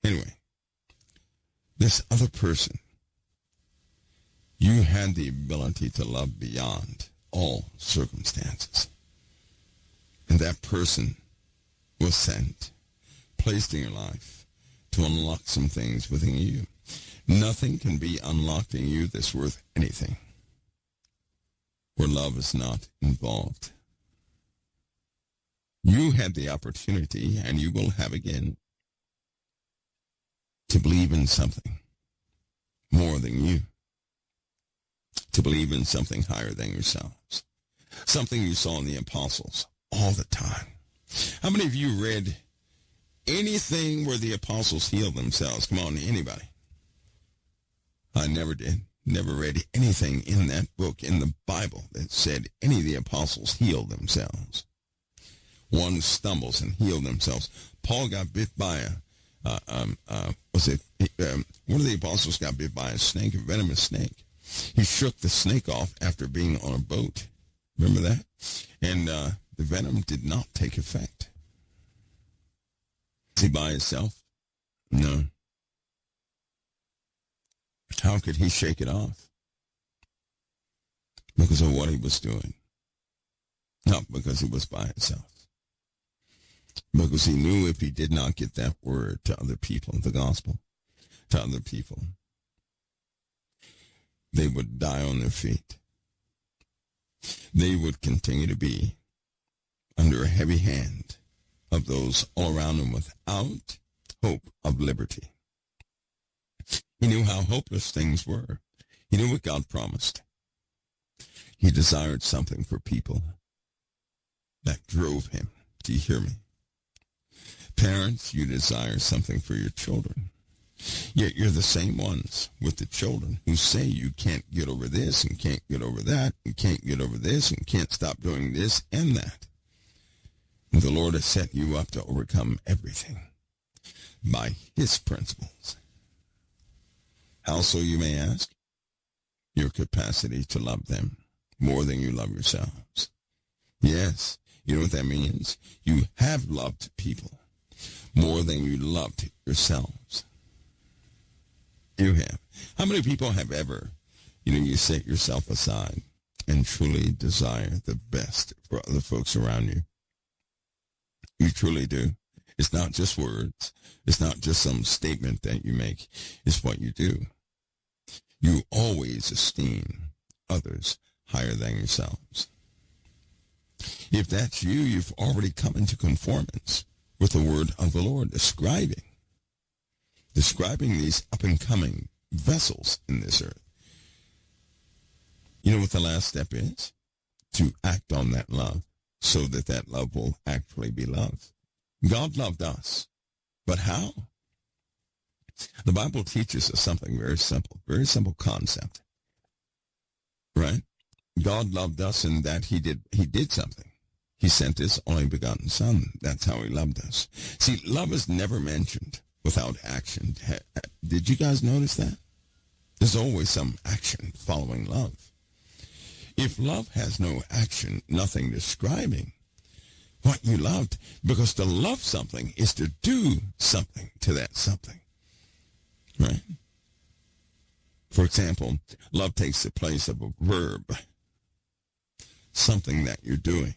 Anyway, this other person, you had the ability to love beyond all circumstances. And that person was sent, placed in your life to unlock some things within you. Nothing can be unlocked in you that's worth anything where love is not involved. You had the opportunity, and you will have again, to believe in something more than you, to believe in something higher than yourselves, something you saw in the apostles all the time. How many of you read anything where the apostles healed themselves? Come on, anybody? I never did. Never read anything in that book, in the Bible, that said any of the apostles healed themselves. One stumbles and healed themselves. Paul got bit by one of the apostles got bit by a snake, a venomous snake. He shook the snake off after being on a boat. Remember that? And the venom did not take effect. Was he by himself? No. How could he shake it off? Because of what he was doing. Not because he was by himself. Because he knew if he did not get that word to other people, the gospel, to other people, they would die on their feet. They would continue to be under a heavy hand of those all around them without hope of liberty. He knew how hopeless things were. He knew what God promised. He desired something for people that drove him. Do you hear me? Parents, you desire something for your children. Yet you're the same ones with the children who say you can't get over this and can't get over that and can't get over this and can't stop doing this and that. And the Lord has set you up to overcome everything by his principles. How so, you may ask? Your capacity to love them more than you love yourselves. Yes, you know what that means? You have loved people more than you loved yourselves. You have. How many people have ever, you set yourself aside and truly desire the best for other folks around you? You truly do. It's not just words. It's not just some statement that you make. It's what you do. You always esteem others higher than yourselves. If that's you, you've already come into conformance with the word of the Lord, describing these up-and-coming vessels in this earth. You know what the last step is? To act on that love so that that love will actually be love. God loved us, but how? The Bible teaches us something very simple concept, right? God loved us in that he did something. He sent his only begotten Son. That's how he loved us. See, love is never mentioned without action. Did you guys notice that? There's always some action following love. If love has no action, nothing describing what you loved, because to love something is to do something to that something, right? For example, love takes the place of a verb, something that you're doing.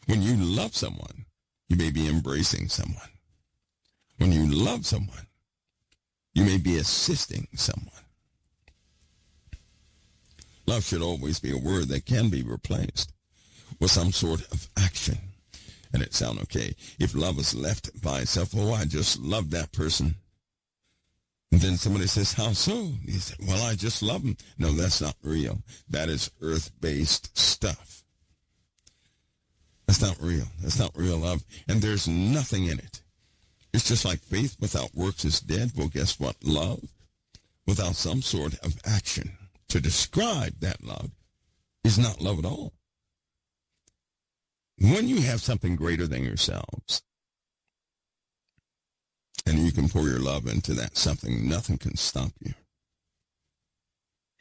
When you love someone, you may be embracing someone. When you love someone, you may be assisting someone. Love should always be a word that can be replaced with some sort of action. And it sounds okay. If love is left by itself, oh, I just love that person. And then somebody says, how so? You say, well, I just love him. No, that's not real. That is earth-based stuff. That's not real. That's not real love. And there's nothing in it. It's just like faith without works is dead. Well, guess what? Love without some sort of action to describe that love is not love at all. When you have something greater than yourselves, And you can pour your love into that something. Nothing can stop you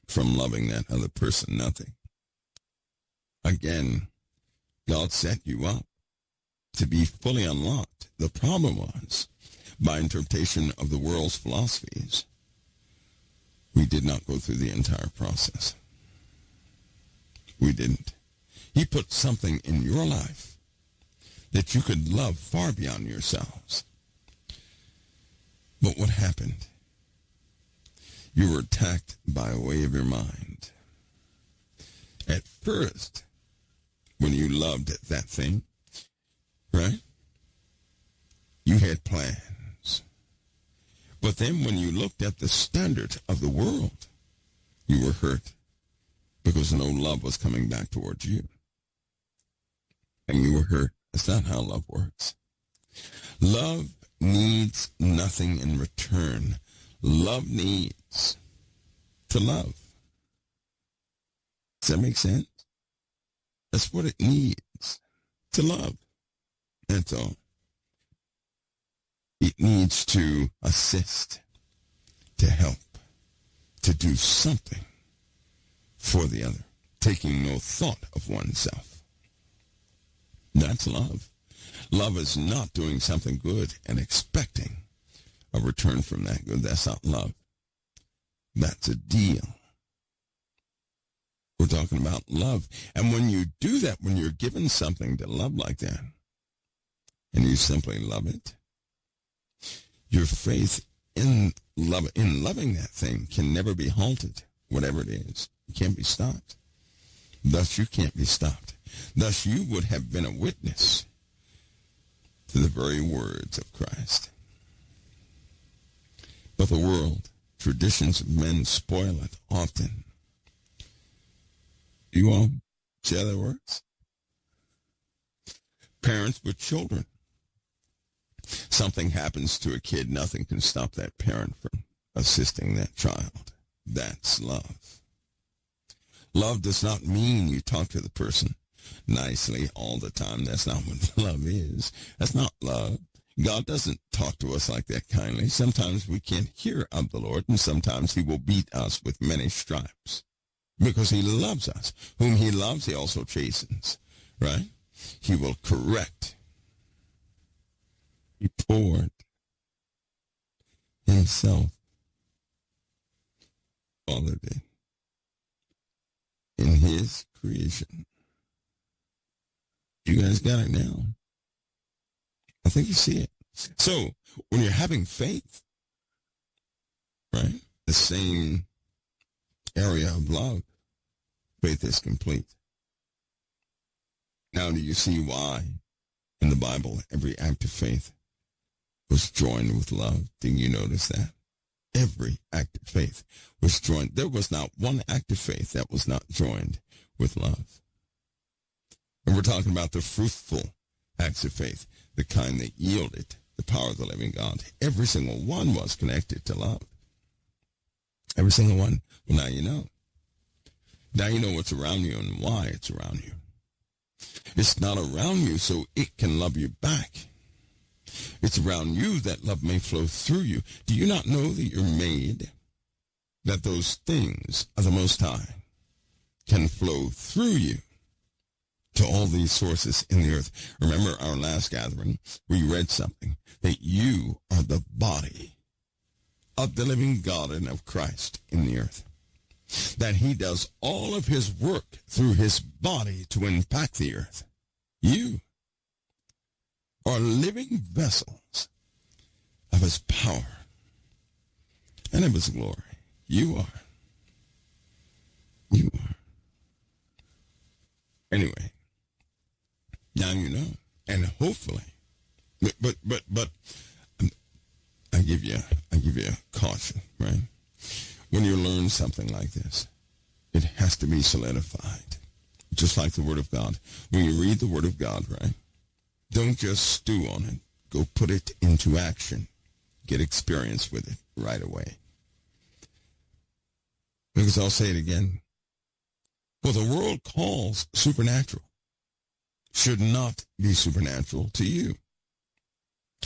from loving that other person. Nothing. Again, God set you up to be fully unlocked. The problem was, by interpretation of the world's philosophies, we did not go through the entire process. We didn't. He put something in your life that you could love far beyond yourselves. But what happened? You were attacked by a way of your mind. At first, when you loved that thing, right? You had plans. But then when you looked at the standard of the world, you were hurt because no love was coming back towards you. And you were hurt. That's not how love works. Love needs nothing in return. Love needs to love. Does that make sense? That's what it needs, to love. That's all. It needs to assist, to help, to do something for the other, taking no thought of oneself. That's love. Love is not doing something good and expecting a return from that good. That's not love. That's a deal. We're talking about love. And when you do that, when you're given something to love like that, and you simply love it, your faith in loving that thing can never be halted, whatever it is. It can't be stopped. Thus, you can't be stopped. Thus, you would have been a witness to the very words of Christ. But the world, traditions of men spoil it often. You all see how that works? Parents with children. Something happens to a kid, nothing can stop that parent from assisting that child. That's love. Love does not mean you talk to the person nicely all the time. That's not what love is. That's not love. God doesn't talk to us like that kindly. Sometimes we can't hear of the Lord, and sometimes he will beat us with many stripes because he loves us. Whom he loves, he also chastens, right? He will correct. He poured himself, Father did, in his creation. You guys got it now. I think you see it. So, when you're having faith, right, the same area of love, faith is complete. Now, do you see why in the Bible every act of faith was joined with love? Did you notice that? Every act of faith was joined. There was not one act of faith that was not joined with love. And we're talking about the fruitful acts of faith, the kind that yielded the power of the living God. Every single one was connected to love. Every single one. Well, now you know. Now you know what's around you and why it's around you. It's not around you so it can love you back. It's around you that love may flow through you. Do you not know that you're made, that those things of the Most High can flow through you to all these sources in the earth? Remember our last gathering, we read something, that you are the body of the living God and of Christ in the earth. That he does all of his work through his body to impact the earth. You are living vessels of his power and of his glory. You are. You are. Anyway, now you know, and hopefully, but I give you a caution, right? When you learn something like this, it has to be solidified, just like the Word of God. When you read the Word of God, right, don't just stew on it. Go put it into action. Get experience with it right away. Because I'll say it again. What the world calls supernatural should not be supernatural to you.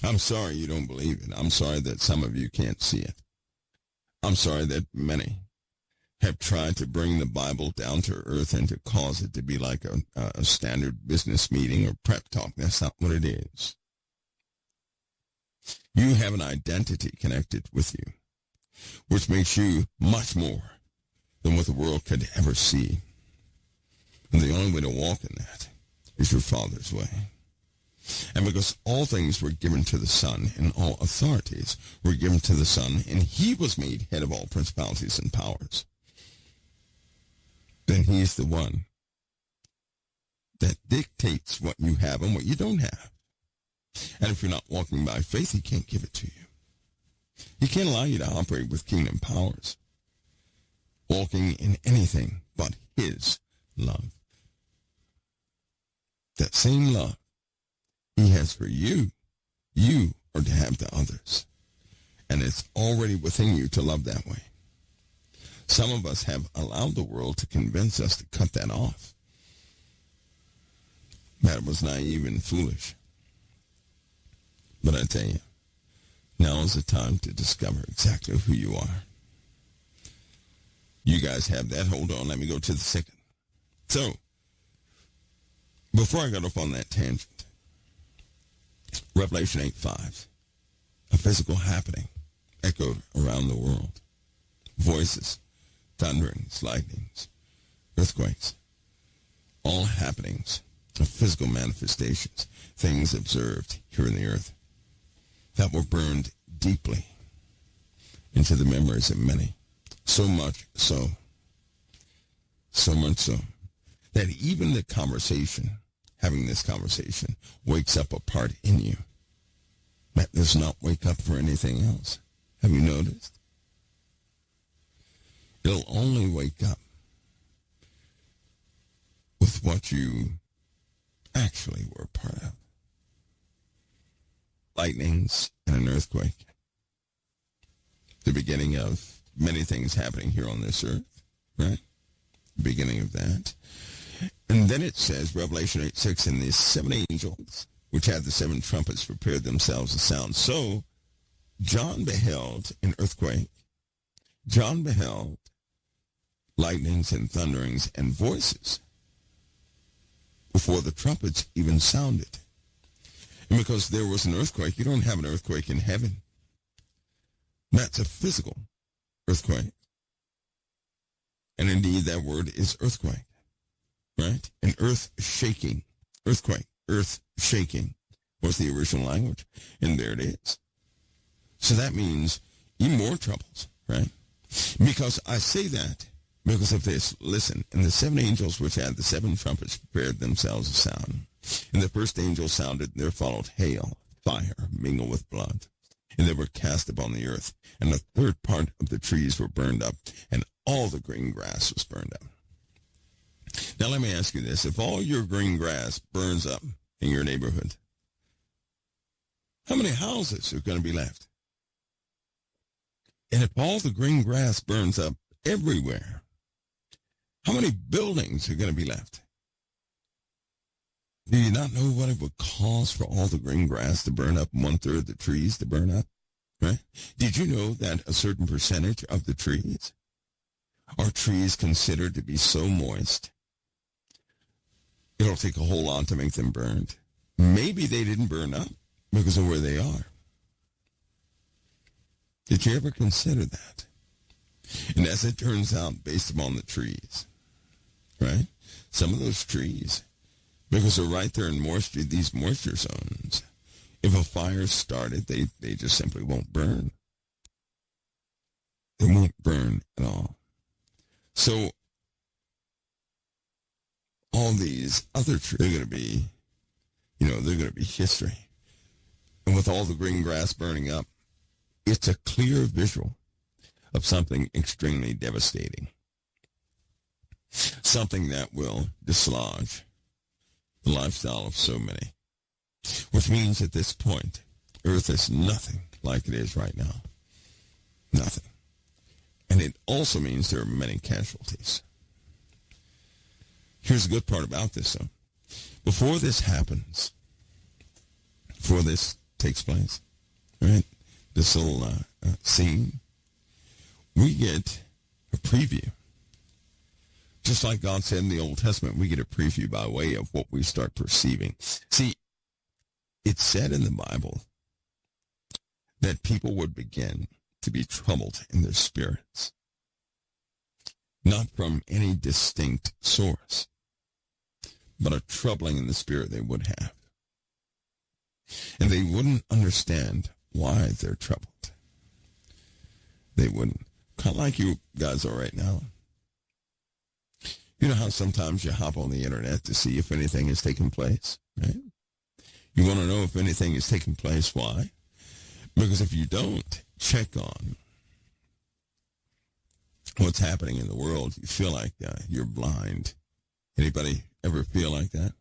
I'm sorry you don't believe it. I'm sorry that some of you can't see it. I'm sorry that many have tried to bring the Bible down to earth and to cause it to be like a standard business meeting or prep talk. That's not what it is. You have an identity connected with you, which makes you much more than what the world could ever see. And the only way to walk in that is your Father's way. And because all things were given to the Son, and all authorities were given to the Son, and he was made head of all principalities and powers, then he's the one that dictates what you have and what you don't have. And if you're not walking by faith, he can't give it to you. He can't allow you to operate with kingdom powers, walking in anything but his love. That same love he has for you, you are to have to others. And it's already within you to love that way. Some of us have allowed the world to convince us to cut that off. That was naive and foolish. But I tell you, now is the time to discover exactly who you are. You guys have that. Hold on, let me go to the second. So, before I got off on that tangent, Revelation 8:5, a physical happening echoed around the world. Voices, thunderings, lightnings, earthquakes, all happenings of physical manifestations, things observed here in the earth that were burned deeply into the memories of many. So much so that even the conversation, having this conversation, wakes up a part in you that does not wake up for anything else. Have you noticed? It'll only wake up with what you actually were a part of. Lightnings and an earthquake. The beginning of many things happening here on this earth, right? The beginning of that. And then it says, Revelation 8:6, and the seven angels, which had the seven trumpets, prepared themselves to sound. So John beheld an earthquake. John beheld lightnings and thunderings and voices before the trumpets even sounded. And because there was an earthquake, you don't have an earthquake in heaven. That's a physical earthquake. And indeed, that word is earthquake, right? An earth shaking, earthquake, earth shaking was the original language. And there it is. So that means even more troubles, right? Because I say that because of this. Listen, and the seven angels which had the seven trumpets prepared themselves to sound. And the first angel sounded, and there followed hail, fire, mingled with blood. And they were cast upon the earth. And the third part of the trees were burned up, and all the green grass was burned up. Now let me ask you this. If all your green grass burns up in your neighborhood, how many houses are going to be left? And if all the green grass burns up everywhere, how many buildings are going to be left? Do you not know what it would cost for all the green grass to burn up, 1/3 of the trees to burn up? Right? Did you know that a certain percentage of the trees are trees considered to be so moist, it'll take a whole lot to make them burned? Maybe they didn't burn up because of where they are. Did you ever consider that? And as it turns out, based upon the trees, right? Some of those trees, because they're right there in moisture, these moisture zones, if a fire started, they just simply won't burn. They won't burn at all. So all these other trees, they're going to be, they're going to be history. And with all the green grass burning up, it's a clear visual of something extremely devastating. Something that will dislodge the lifestyle of so many. Which means at this point, Earth is nothing like it is right now. Nothing. And it also means there are many casualties. Here's the good part about this, though. Before this happens, before this takes place, right? This little scene, we get a preview. Just like God said in the Old Testament, we get a preview by way of what we start perceiving. See, it's said in the Bible that people would begin to be troubled in their spirits, not from any distinct source, but a troubling in the spirit they would have. And they wouldn't understand why they're troubled. They wouldn't. Kind of like you guys are right now. You know how sometimes you hop on the internet to see if anything has taken place, right? You want to know if anything has taken place. Why? Because if you don't check on what's happening in the world, you feel like you're blind. Anybody ever feel like that?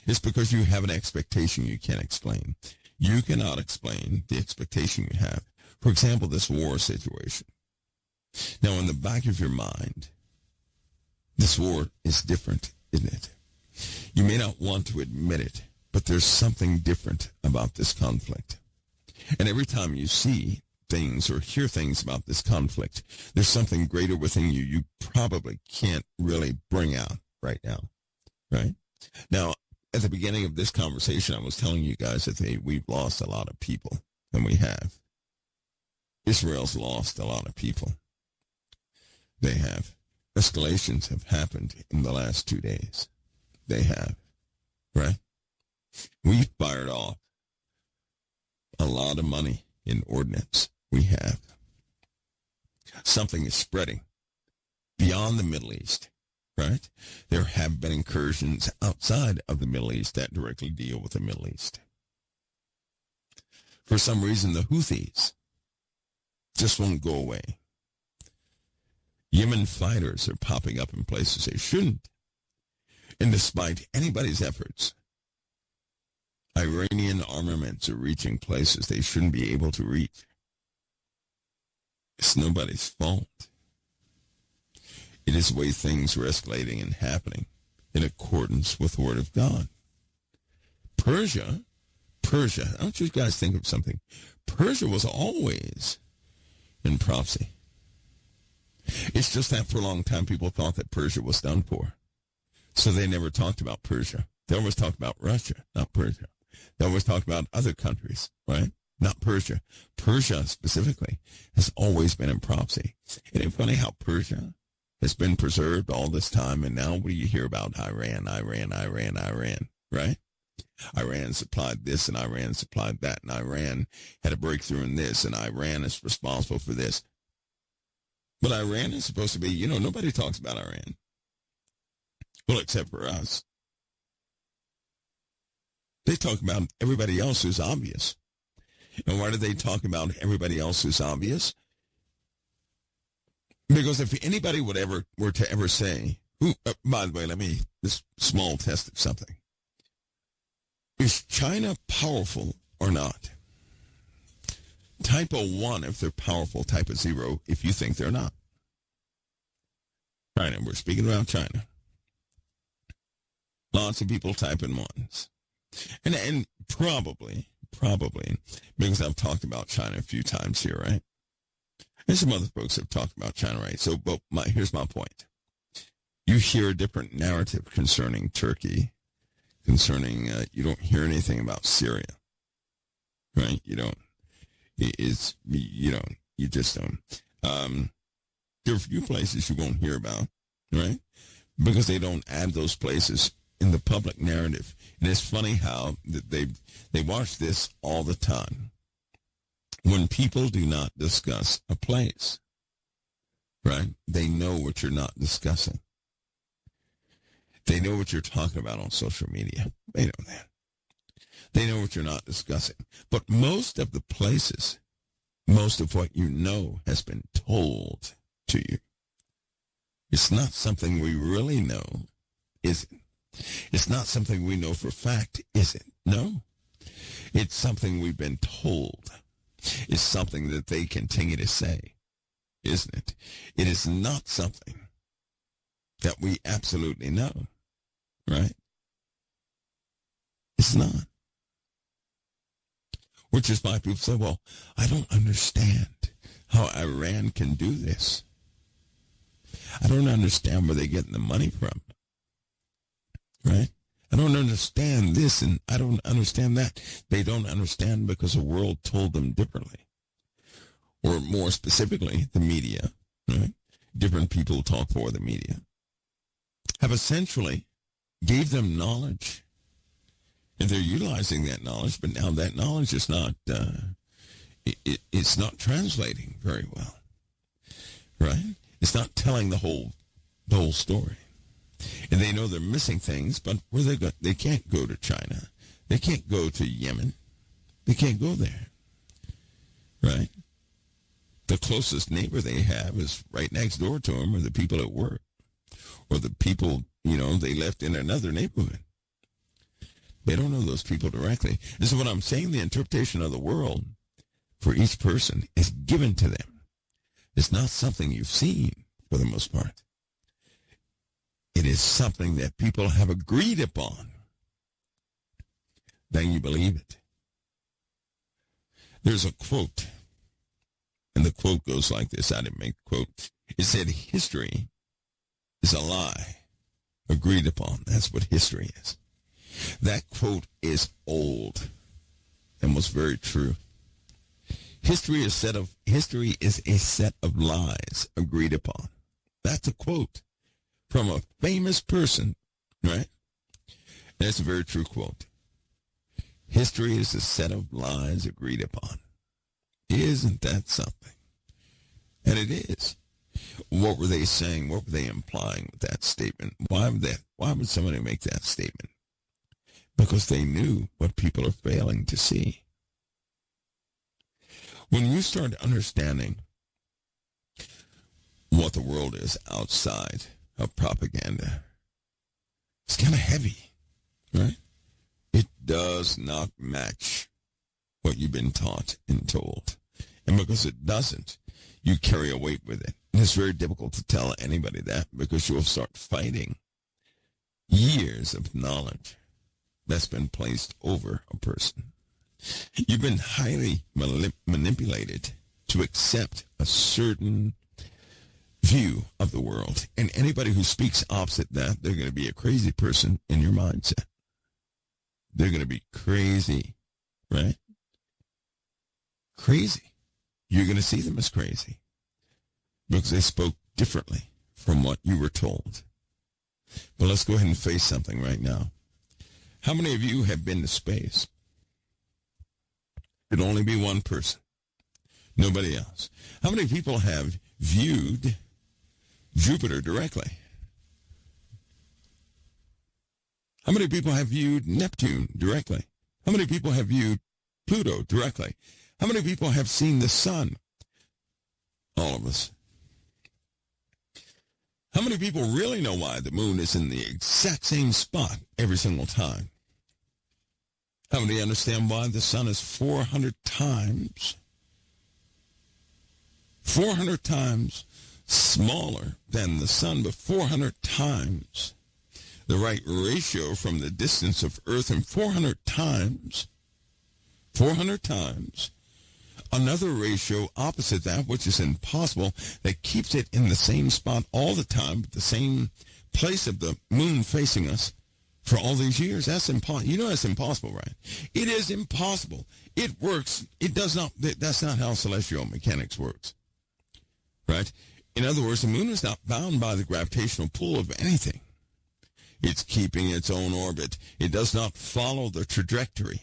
It's because you have an expectation you can't explain. You cannot explain the expectation you have. For example, this war situation. Now, in the back of your mind, this war is different, isn't it? You may not want to admit it, but there's something different about this conflict. And every time you see things or hear things about this conflict, there's something greater within you you probably can't really bring out right now, right? Now, at the beginning of this conversation, I was telling you guys that we've lost a lot of people, and we have. Israel's lost a lot of people. They have. Escalations have happened in the last 2 days. They have, right? We've fired off a lot of money in ordnance. We have. Something is spreading beyond the Middle East, right? There have been incursions outside of the Middle East that directly deal with the Middle East. For some reason, the Houthis just won't go away. Yemen fighters are popping up in places they shouldn't. And despite anybody's efforts, Iranian armaments are reaching places they shouldn't be able to reach. It's nobody's fault. It is the way things are escalating and happening in accordance with the Word of God. Persia, I want you guys to think of something. Persia was always in prophecy. It's just that for a long time people thought that Persia was done for. So they never talked about Persia. They always talked about Russia, not Persia. They always talked about other countries, right? Not Persia. Persia specifically has always been in prophecy. Isn't it funny how Persia has been preserved all this time, and now what do you hear about Iran, right? Iran supplied this, and Iran supplied that, and Iran had a breakthrough in this, and Iran is responsible for this. But Iran is supposed to be, nobody talks about Iran. Well, except for us. They talk about everybody else who's obvious. And why do they talk about everybody else who's obvious? Because if anybody were to ever say, by the way, this small test of something. Is China powerful or not? Type a 1 if they're powerful, type a 0 if you think they're not. China, we're speaking about China. Lots of people typing 1s. And probably, because I've talked about China a few times here, right? And some other folks have talked about China, right? So, but here's my point. You hear a different narrative concerning Turkey, concerning, you don't hear anything about Syria, right? You don't. You just don't. There are a few places you won't hear about, right? Because they don't add those places in the public narrative. And it's funny how they watch this all the time. When people do not discuss a place, right? They know what you're not discussing. They know what you're talking about on social media. They know that. They know what you're not discussing. But most of the places, most of what you know has been told to you. It's not something we really know, is it? It's not something we know for a fact, is it? No. It's something we've been told. It's something that they continue to say, isn't it? It is not something that we absolutely know, right? It's not. which is why people say, well, I don't understand how Iran can do this. I don't understand where they're getting the money from, right? I don't understand this and I don't understand that. They don't understand because the world told them differently. Or more specifically, the media, right? Different people talk for the media, have essentially gave them knowledge. And they're utilizing that knowledge, but now that knowledge is not, it's not translating very well, right? It's not telling the whole story. And they know they're missing things, but where they can't go to China. They can't go to Yemen. They can't go there, right? The closest neighbor they have is right next door to them, or the people at work, or the people, they left in another neighborhood. They don't know those people directly. This is what I'm saying. The interpretation of the world for each person is given to them. It's not something you've seen for the most part. It is something that people have agreed upon. Then you believe it. There's a quote, and the quote goes like this. I didn't make the quote. It said, history is a lie agreed upon. That's what history is. That quote is old and was very true. History is a set of lies agreed upon. That's a quote from a famous person, right? That's a very true quote. History is a set of lies agreed upon. Isn't that something? And it is. What were they saying? What were they implying with that statement? Why would somebody make that statement? Because they knew what people are failing to see. When you start understanding what the world is outside of propaganda, it's kind of heavy, right? It does not match what you've been taught and told. And because it doesn't, you carry a weight with it. And it's very difficult to tell anybody that because you'll start fighting years of knowledge that's been placed over a person. You've been highly manipulated to accept a certain view of the world. And anybody who speaks opposite that, they're going to be a crazy person in your mindset. They're going to be crazy, right? Crazy. You're going to see them as crazy because they spoke differently from what you were told. But let's go ahead and face something right now. How many of you have been to space? It could only be one person. Nobody else. How many people have viewed Jupiter directly? How many people have viewed Neptune directly? How many people have viewed Pluto directly? How many people have seen the sun? All of us. How many people really know why the moon is in the exact same spot every single time? How many understand why the sun is 400 times smaller than the sun, but 400 times the right ratio from the distance of Earth, and 400 times another ratio opposite that, which is impossible, that keeps it in the same spot all the time, the same place of the moon facing us for all these years. That's impossible. You know that's impossible, right? It is impossible. It works. It does not. That's not how celestial mechanics works, right? In other words, the moon is not bound by the gravitational pull of anything. It's keeping its own orbit. It does not follow the trajectory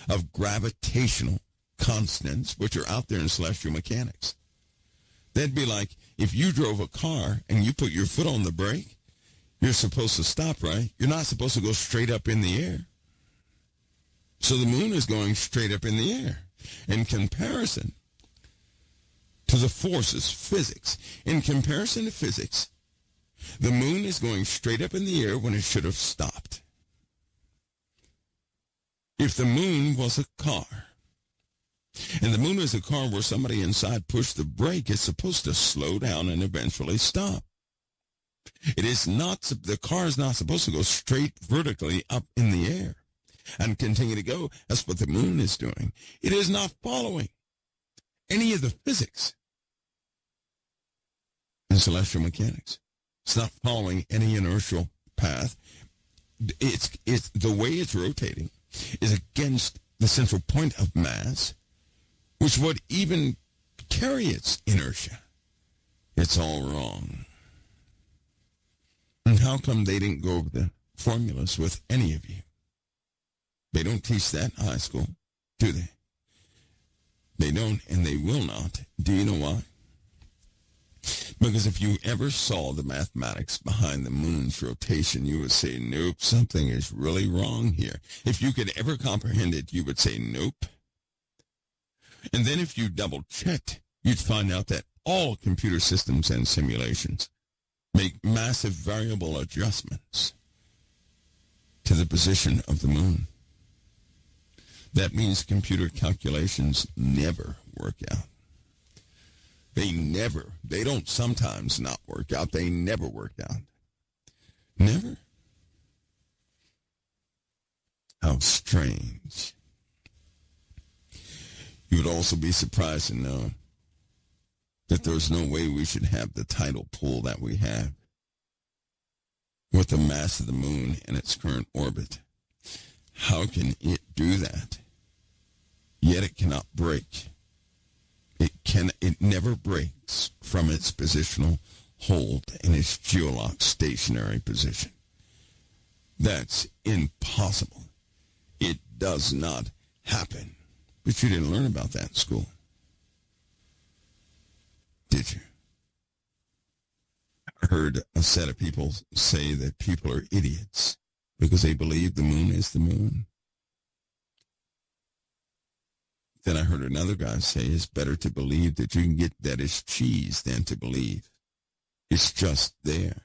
of gravitational constants, which are out there in celestial mechanics. That'd be like if you drove a car and you put your foot on the brake, you're supposed to stop, right? You're not supposed to go straight up in the air. So the moon is going straight up in the air. In comparison to the forces, physics, in comparison to physics, the moon is going straight up in the air when it should have stopped. If the moon was a car, and the moon is a car where somebody inside pushed the brake, it's supposed to slow down and eventually stop. It is not, the car is not supposed to go straight vertically up in the air. and continue to go. That's what the moon is doing. It is not following any of the physics in celestial mechanics. It's not following any inertial path. It's the way it's rotating is against the central point of mass, which would even carry its inertia. It's all wrong. And how come they didn't go over the formulas with any of you? They don't teach that in high school, do they? They don't, and they will not. Do you know why? Because if you ever saw the mathematics behind the moon's rotation, you would say, nope, something is really wrong here. If you could ever comprehend it, you would say, nope. And then if you double-checked, you'd find out that all computer systems and simulations make massive variable adjustments to the position of the moon. That means computer calculations never work out. They don't sometimes not work out. They never work out. Never. How strange. You would also be surprised to know that there's no way we should have the tidal pull that we have with the mass of the moon and its current orbit. How can it do that? Yet it cannot break. It never breaks from its positional hold in its geolocked stationary position. That's impossible. It does not happen. But you didn't learn about that in school, did you? I heard a set of people say that people are idiots because they believe the moon is the moon. Then I heard another guy say it's better to believe that you can get that it's cheese than to believe it's just there.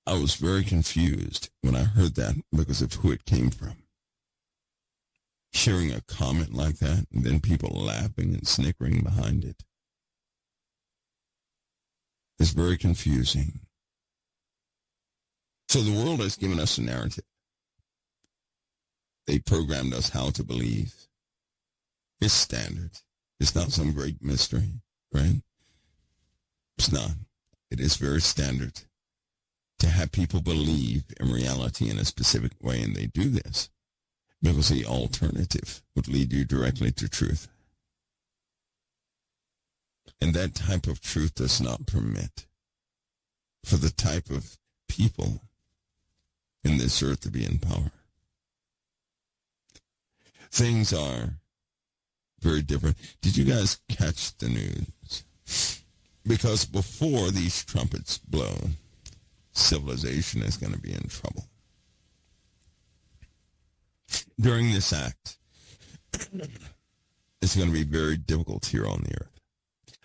I was very confused when I heard that because of who it came from. Hearing a comment like that and then people laughing and snickering behind it is very confusing. So the world has given us a narrative. They programmed us how to believe. It's standard. It's not some great mystery, right? It's not. It is very standard to have people believe in reality in a specific way, and they do this because the alternative would lead you directly to truth. And that type of truth does not permit for the type of people in this earth to be in power. Things are very different. Did you guys catch the news? Because before these trumpets blow, civilization is going to be in trouble. During this act, it's going to be very difficult here on the earth.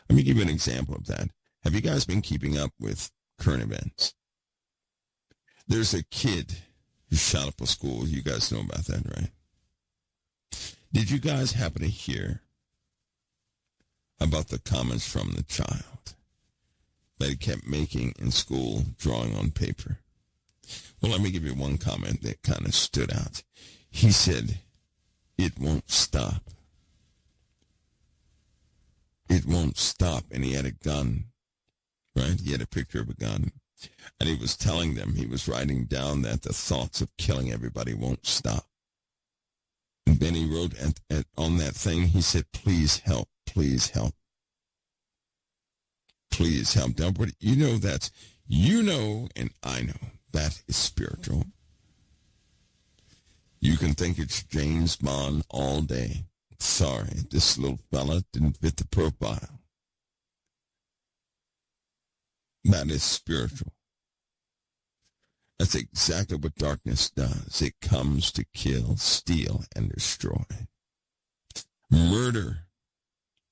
Let me give you an example of that. Have you guys been keeping up with current events? There's a kid who shot up a school. You guys know about that, right? Did you guys happen to hear about the comments from the child that he kept making in school, drawing on paper? Well, let me give you one comment that kind of stood out. He said, "It won't stop. It won't stop." And he had a gun, right? He had a picture of a gun. And he was telling them, he was writing down that the thoughts of killing everybody won't stop. And then he wrote on that thing, he said, "Please help, please help. Please help." Now, but you know that's, you know, and I know, that is spiritual. You can think it's James Bond all day. Sorry, this little fella didn't fit the profile. That is spiritual. That's exactly what darkness does. It comes to kill, steal, and destroy. Murder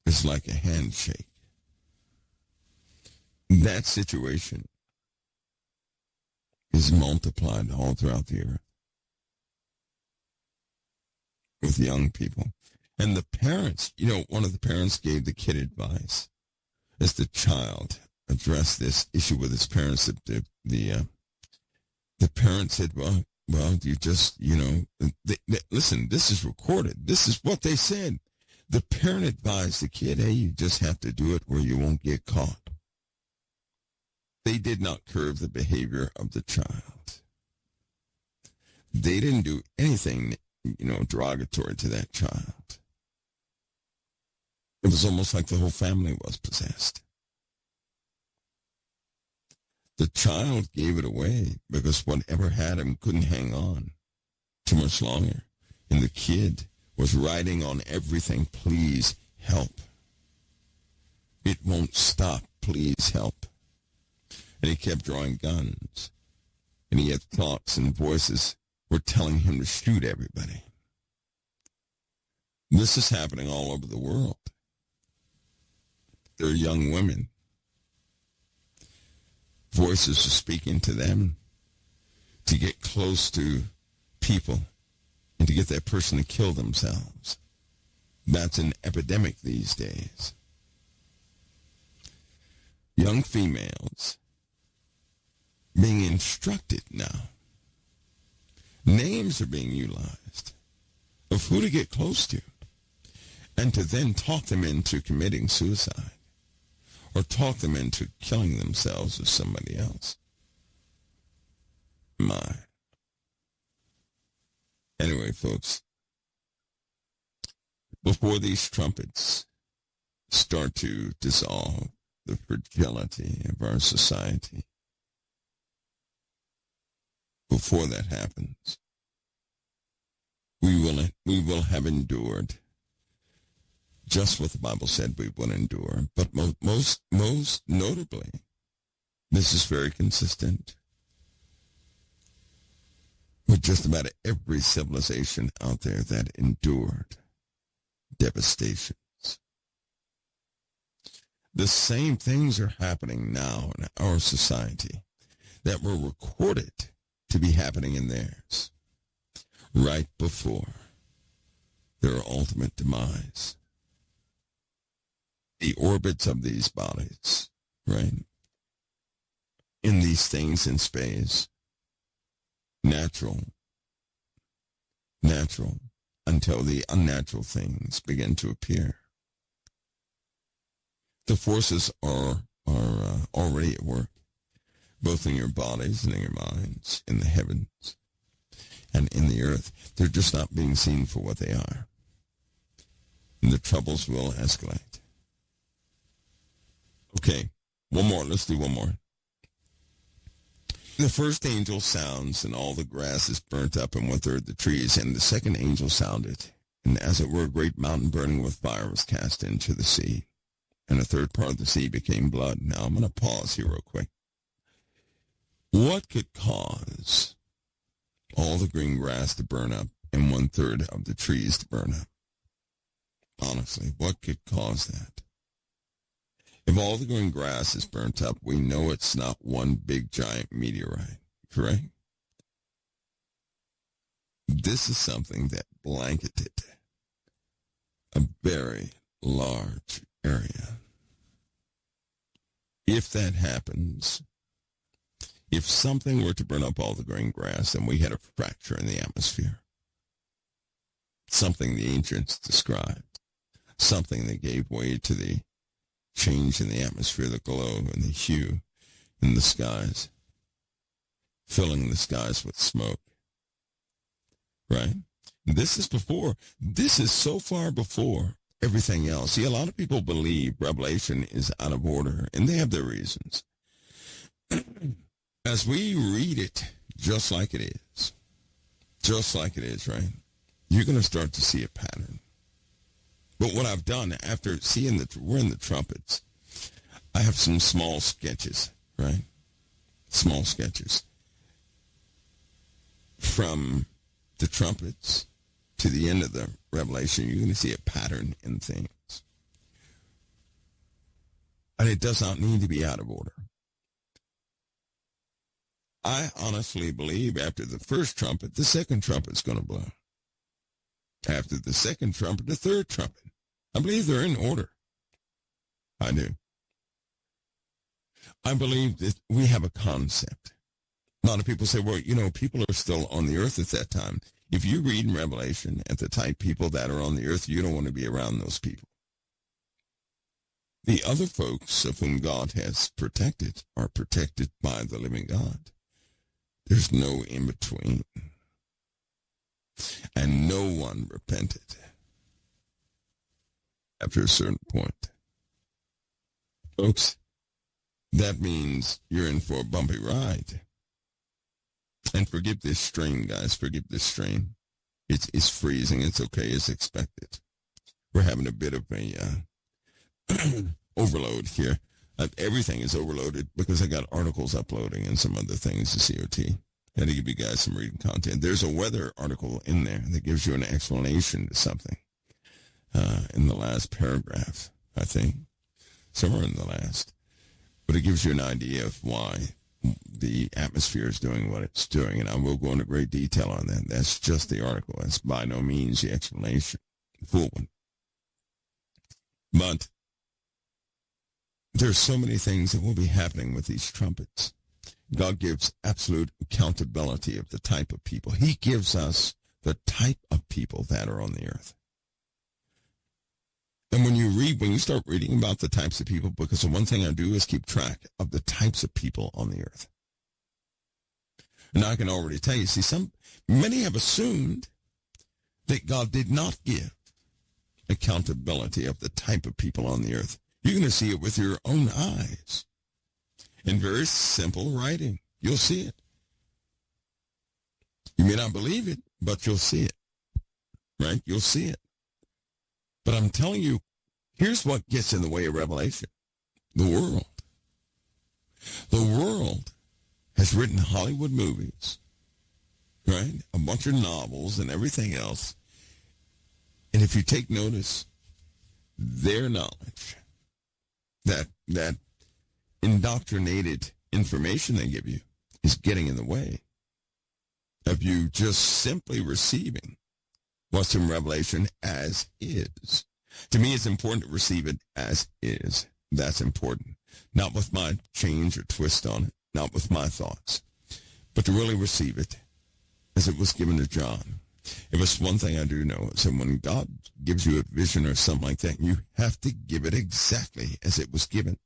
is like a handshake. That situation is multiplied all throughout the earth with young people. And the parents, you know, one of the parents gave the kid advice as the child addressed this issue with his parents. The parent said, "Well, Well, listen, this is recorded. This is what they said. The parent advised the kid, hey, you just have to do it or you won't get caught. They did not curb the behavior of the child. They didn't do anything, derogatory to that child. It was almost like the whole family was possessed. The child gave it away because whatever had him couldn't hang on too much longer. And the kid was writing on everything, please help. It won't stop, please help. And he kept drawing guns. And he had thoughts and voices were telling him to shoot everybody. This is happening all over the world. There are young women. Voices are speaking to them to get close to people and to get that person to kill themselves. That's an epidemic these days. Young females being instructed now. Names are being utilized of who to get close to and to then talk them into committing suicide or talk them into killing themselves or somebody else. My. Anyway, folks, before these trumpets start to dissolve the fragility of our society, before that happens, we will have endured just what the Bible said we would endure. But most notably, this is very consistent with just about every civilization out there that endured devastations. The same things are happening now in our society that were recorded to be happening in theirs right before their ultimate demise. The orbits of these bodies, right? In these things in space, natural, until the unnatural things begin to appear. The forces are already at work, both in your bodies and in your minds, in the heavens and in the earth. They're just not being seen for what they are. And the troubles will escalate. Okay, one more. Let's do one more. The first angel sounds, and all the grass is burnt up, and 1/3 the trees. And the second angel sounded, and as it were, a great mountain burning with fire was cast into the sea. And 1/3 part of the sea became blood. Now, I'm going to pause here real quick. What could cause all the green grass to burn up and 1/3 of the trees to burn up? Honestly, what could cause that? If all the green grass is burnt up, we know it's not one big giant meteorite, correct? This is something that blanketed a very large area. If that happens, if something were to burn up all the green grass, then we had a fracture in the atmosphere. Something the ancients described. Something that gave way to the change in the atmosphere, the glow and the hue in the skies, filling the skies with smoke. Right? This is so far before everything else. See, a lot of people believe Revelation is out of order, and they have their reasons. As we read it just like it is, right, you're going to start to see a pattern. But what I've done after seeing we're in the trumpets, I have some small sketches, right? Small sketches. From the trumpets to the end of the Revelation, you're going to see a pattern in things. And it does not need to be out of order. I honestly believe after the first trumpet, the second trumpet's going to blow. After the second trumpet, the third trumpet. I believe they're in order. I do. I believe that we have a concept A lot of people say, well, people are still on the earth at that time. If you read in Revelation at the time people that are on the earth, you don't want to be around those people. The other folks of whom God has protected are protected by the living God. There's no in between. And no one repented after a certain point. Folks, that means you're in for a bumpy ride. And forgive this stream, guys. Forgive this stream. It's freezing. It's okay. It's expected. We're having a bit of a overload here. Everything is overloaded because I got articles uploading and some other things to COT. Had to give you guys some reading content. There's a weather article in there that gives you an explanation to something in the last paragraph, I think. Somewhere in the last. But it gives you an idea of why the atmosphere is doing what it's doing, and I will go into great detail on that. That's just the article. That's by no means the explanation. Full one. But there's so many things that will be happening with these trumpets. God gives absolute accountability of the type of people. He gives us the type of people that are on the earth. And when you start reading about the types of people, because the one thing I do is keep track of the types of people on the earth. And I can already tell you, many have assumed that God did not give accountability of the type of people on the earth. You're going to see it with your own eyes. In very simple writing. You'll see it. You may not believe it, but you'll see it. Right? You'll see it. But I'm telling you, here's what gets in the way of revelation. The world. The world has written Hollywood movies, right? A bunch of novels and everything else. And if you take notice, their knowledge, that indoctrinated information they give you is getting in the way of you just simply receiving what's in Revelation as is. To me, it's important to receive it as is. That's important. Not with my change or twist on it, not with my thoughts, but to really receive it as it was given to John. If it's one thing I do know, is that when God gives you a vision or something like that, you have to give it exactly as it was given.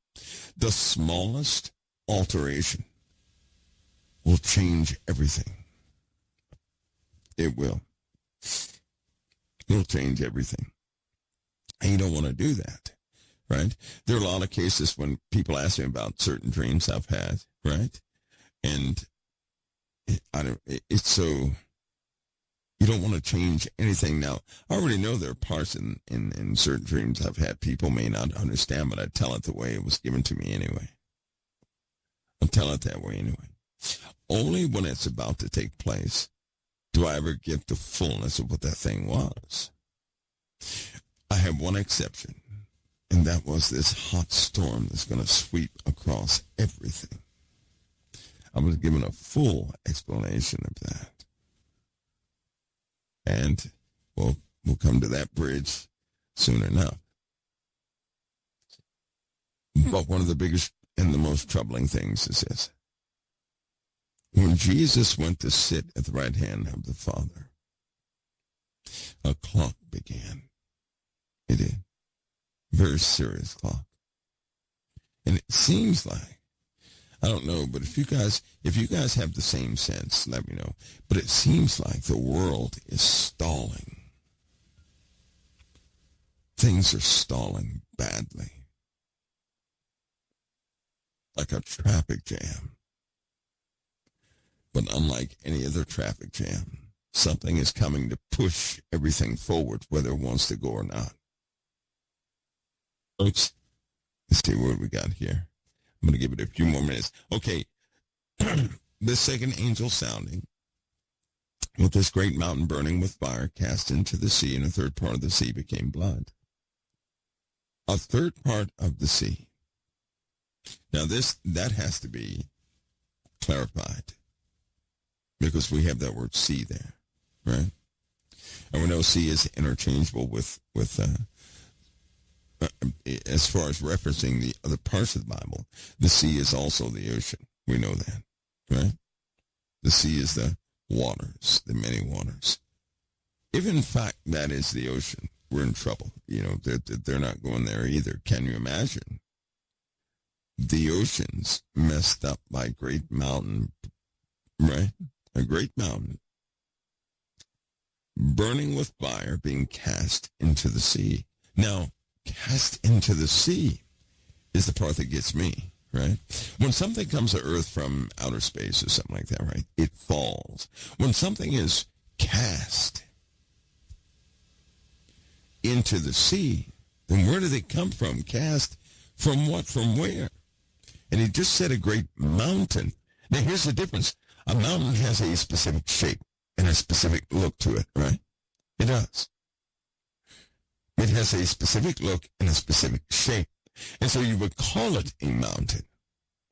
The smallest alteration will change everything. It will. It'll change everything. And you don't want to do that, right? There are a lot of cases when people ask me about certain dreams I've had, right? And it's so, you don't want to change anything. Now, I already know there are parts in certain dreams I've had people may not understand, but I tell it the way it was given to me anyway. I'll tell it that way anyway. Only when it's about to take place do I ever get the fullness of what that thing was. I have one exception, and that was this hot storm that's going to sweep across everything. I was given a full explanation of that. And we'll come to that bridge soon enough. But one of the biggest and the most troubling things is this. When Jesus went to sit at the right hand of the Father, a clock began. It did. Very serious clock. And it seems like, I don't know, but if you guys have the same sense, let me know. But it seems like the world is stalling. Things are stalling badly. Like a traffic jam. But unlike any other traffic jam, something is coming to push everything forward, whether it wants to go or not. Folks, let's see what we got here. I'm going to give it a few more minutes. Okay, the second angel sounding, with this great mountain burning with fire cast into the sea, and a third part of the sea became blood. A third part of the sea. Now that has to be clarified, because we have that word sea there, right? And we know sea is interchangeable with as far as referencing the other parts of the Bible. The sea is also the ocean. We know that, right? The sea is the waters, the many waters. If in fact that is the ocean, we're in trouble. You know, they're not going there either. Can you imagine? The ocean's messed up by a great mountain, right? A great mountain burning with fire being cast into the sea. Now, cast into the sea is the part that gets me, right? When something comes to Earth from outer space or something like that, right, it falls. When something is cast into the sea, then where did it come from? Cast from what? From where? And he just said a great mountain. Now, here's the difference. A mountain has a specific shape and a specific look to it, right? It does. It has a specific look and a specific shape. And so you would call it a mountain.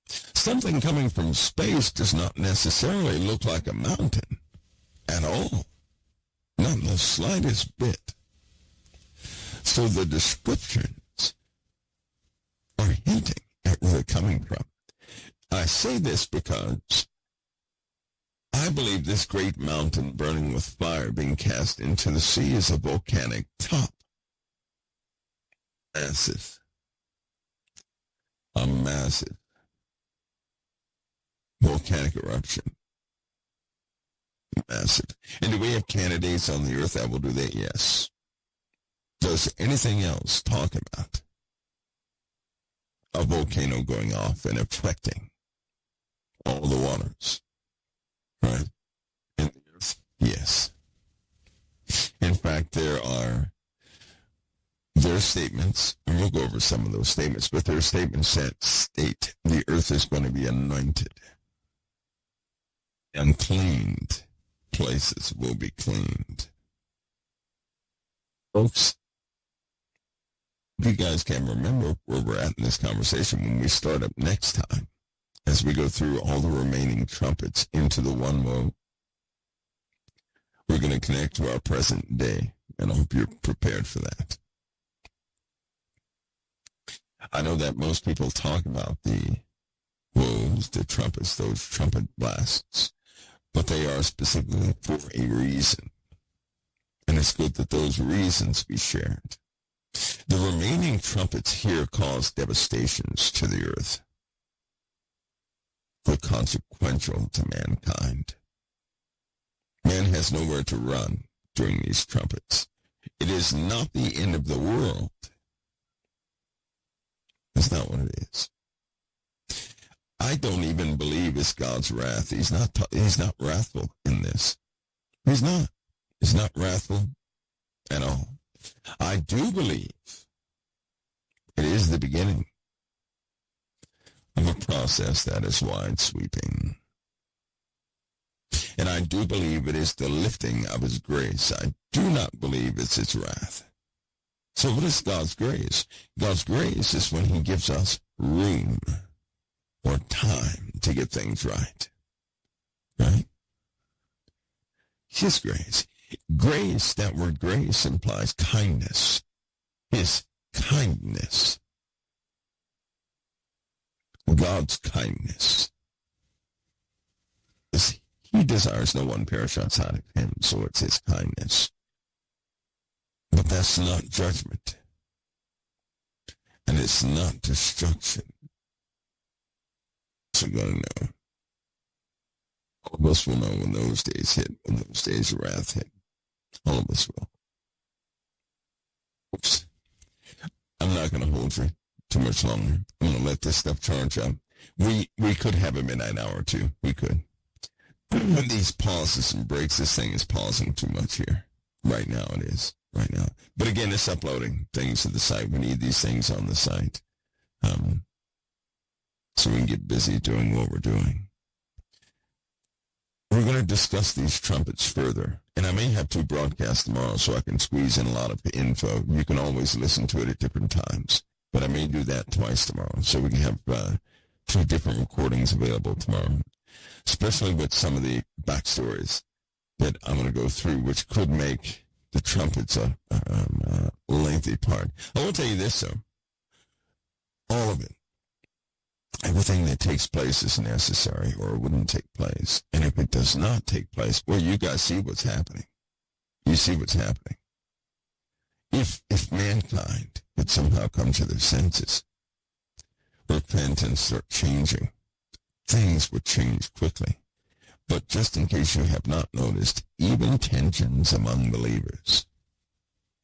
Something coming from space does not necessarily look like a mountain at all. Not in the slightest bit. So the descriptions are hinting at where they're coming from. I say this because I believe this great mountain burning with fire being cast into the sea is a volcanic top. Massive. A massive volcanic eruption. Massive. And do we have candidates on the earth that will do that? Yes. Does anything else talk about a volcano going off and affecting all the waters? Right? In the earth? Yes. In fact, there are statements, and we'll go over some of those statements, but there are statements that state the earth is going to be anointed. Uncleaned places will be cleaned. Folks, if you guys can remember where we're at in this conversation when we start up next time, as we go through all the remaining trumpets into the one woe, we're going to connect to our present day, and I hope you're prepared for that. I know that most people talk about the woes, the trumpets, those trumpet blasts, but they are specifically for a reason. And it's good that those reasons be shared. The remaining trumpets here cause devastations to the earth. They're consequential to mankind. Man has nowhere to run during these trumpets. It is not the end of the world. That's not what it is. I don't even believe it's God's wrath. He's not wrathful in this. He's not. He's not wrathful at all. I do believe it is the beginning of a process that is wide sweeping. And I do believe it is the lifting of his grace. I do not believe it's his wrath. So what is God's grace? God's grace is when he gives us room or time to get things right. Right? His grace. Grace, that word grace implies kindness. His kindness. God's kindness. He desires no one perish outside of him, so it's his kindness. But that's not judgment. And it's not destruction. So we're going to know. All of us will know when those days hit, when those days of wrath hit. All of us will. Oops. I'm not going to hold you too much longer. I'm going to let this stuff charge up. We could have a midnight hour or two. We could. When these pauses and breaks, this thing is pausing too much here. Right now it is. Right now. But again, it's uploading things to the site. We need these things on the site. So we can get busy doing what we're doing. We're going to discuss these trumpets further. And I may have two broadcasts tomorrow so I can squeeze in a lot of info. You can always listen to it at different times. But I may do that twice tomorrow. So we can have two different recordings available tomorrow. Especially with some of the backstories that I'm going to go through, which could make the trumpets a lengthy part. I will tell you this, though. All of it, everything that takes place is necessary or it wouldn't take place. And if it does not take place, well, you guys see what's happening. You see what's happening. If mankind could somehow come to their senses, repent and start changing, things would change quickly. But just in case you have not noticed, even tensions among believers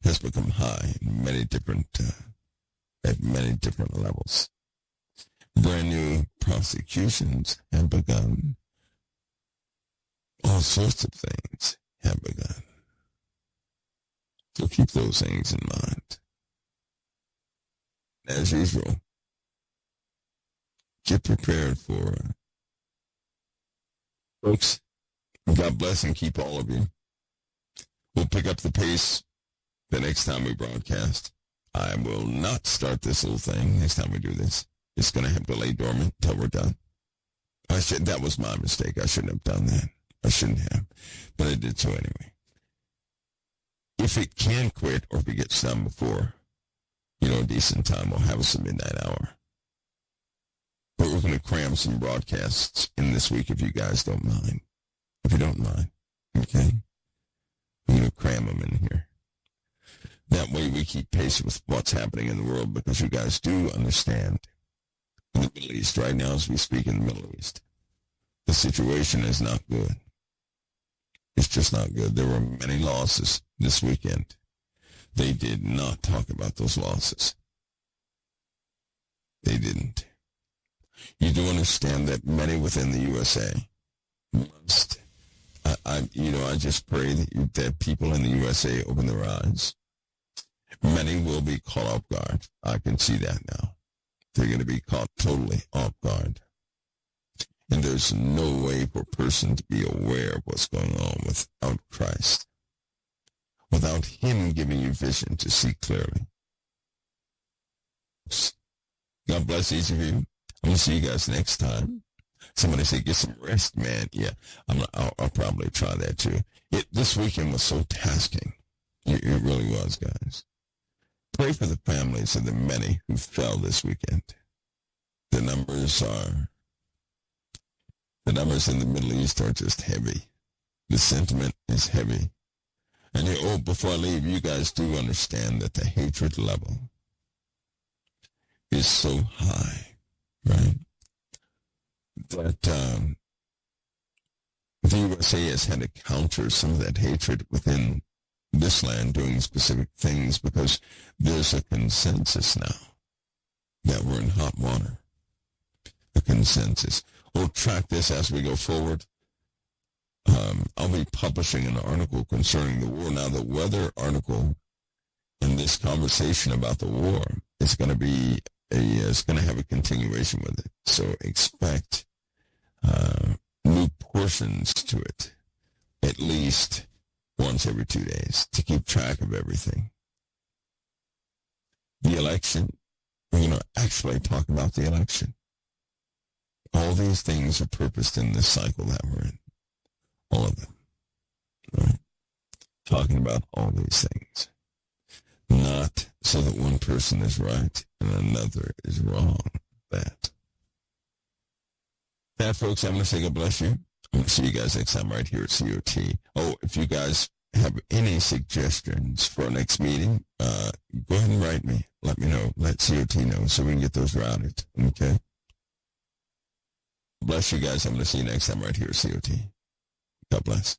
has become high in many different, at many different levels. Brand new prosecutions have begun. All sorts of things have begun. So keep those things in mind. As usual, get prepared for folks. God bless and keep all of you. We'll pick up the pace the next time we broadcast. I will not start this little thing next time we do this. It's going to have to lay dormant until we're done. That was my mistake. I shouldn't have done that. I shouldn't have. But I did so anyway. If it can quit or if it gets done before, a decent time, we'll have us a midnight hour. But we're going to cram some broadcasts in this week if you guys don't mind. If you don't mind, okay? We're going to cram them in here. That way we keep pace with what's happening in the world because you guys do understand. In the Middle East, right now as we speak in the Middle East, the situation is not good. It's just not good. There were many losses this weekend. They did not talk about those losses. They didn't. You do understand that many within the USA must, I just pray that people in the USA open their eyes. Many will be caught off guard. I can see that now. They're going to be caught totally off guard. And there's no way for a person to be aware of what's going on without Christ. Without him giving you vision to see clearly. God bless each of you. I'm going to see you guys next time. Somebody say, get some rest, man. Yeah, I'll probably try that too. This weekend was so tasking. It really was, guys. Pray for the families of the many who fell this weekend. The numbers in the Middle East are just heavy. The sentiment is heavy. And before I leave, you guys do understand that the hatred level is so high, right? That the USA has had to counter some of that hatred within this land doing specific things because there's a consensus now that we're in hot water. A consensus. We'll track this as we go forward. I'll be publishing an article concerning the war. Now, the weather article and this conversation about the war is going to have a continuation with it. So expect new portions to it, at least once every 2 days, to keep track of everything. The election, we're going to actually talk about the election. All these things are purposed in this cycle that we're in. All of them. Right? Talking about all these things. Not so that one person is right and another is wrong. That, folks, I'm going to say God bless you. I'm going to see you guys next time right here at COT. Oh, if you guys have any suggestions for our next meeting, go ahead and write me. Let me know. Let COT know so we can get those routed. Okay? Bless you guys. I'm going to see you next time right here at COT. God bless.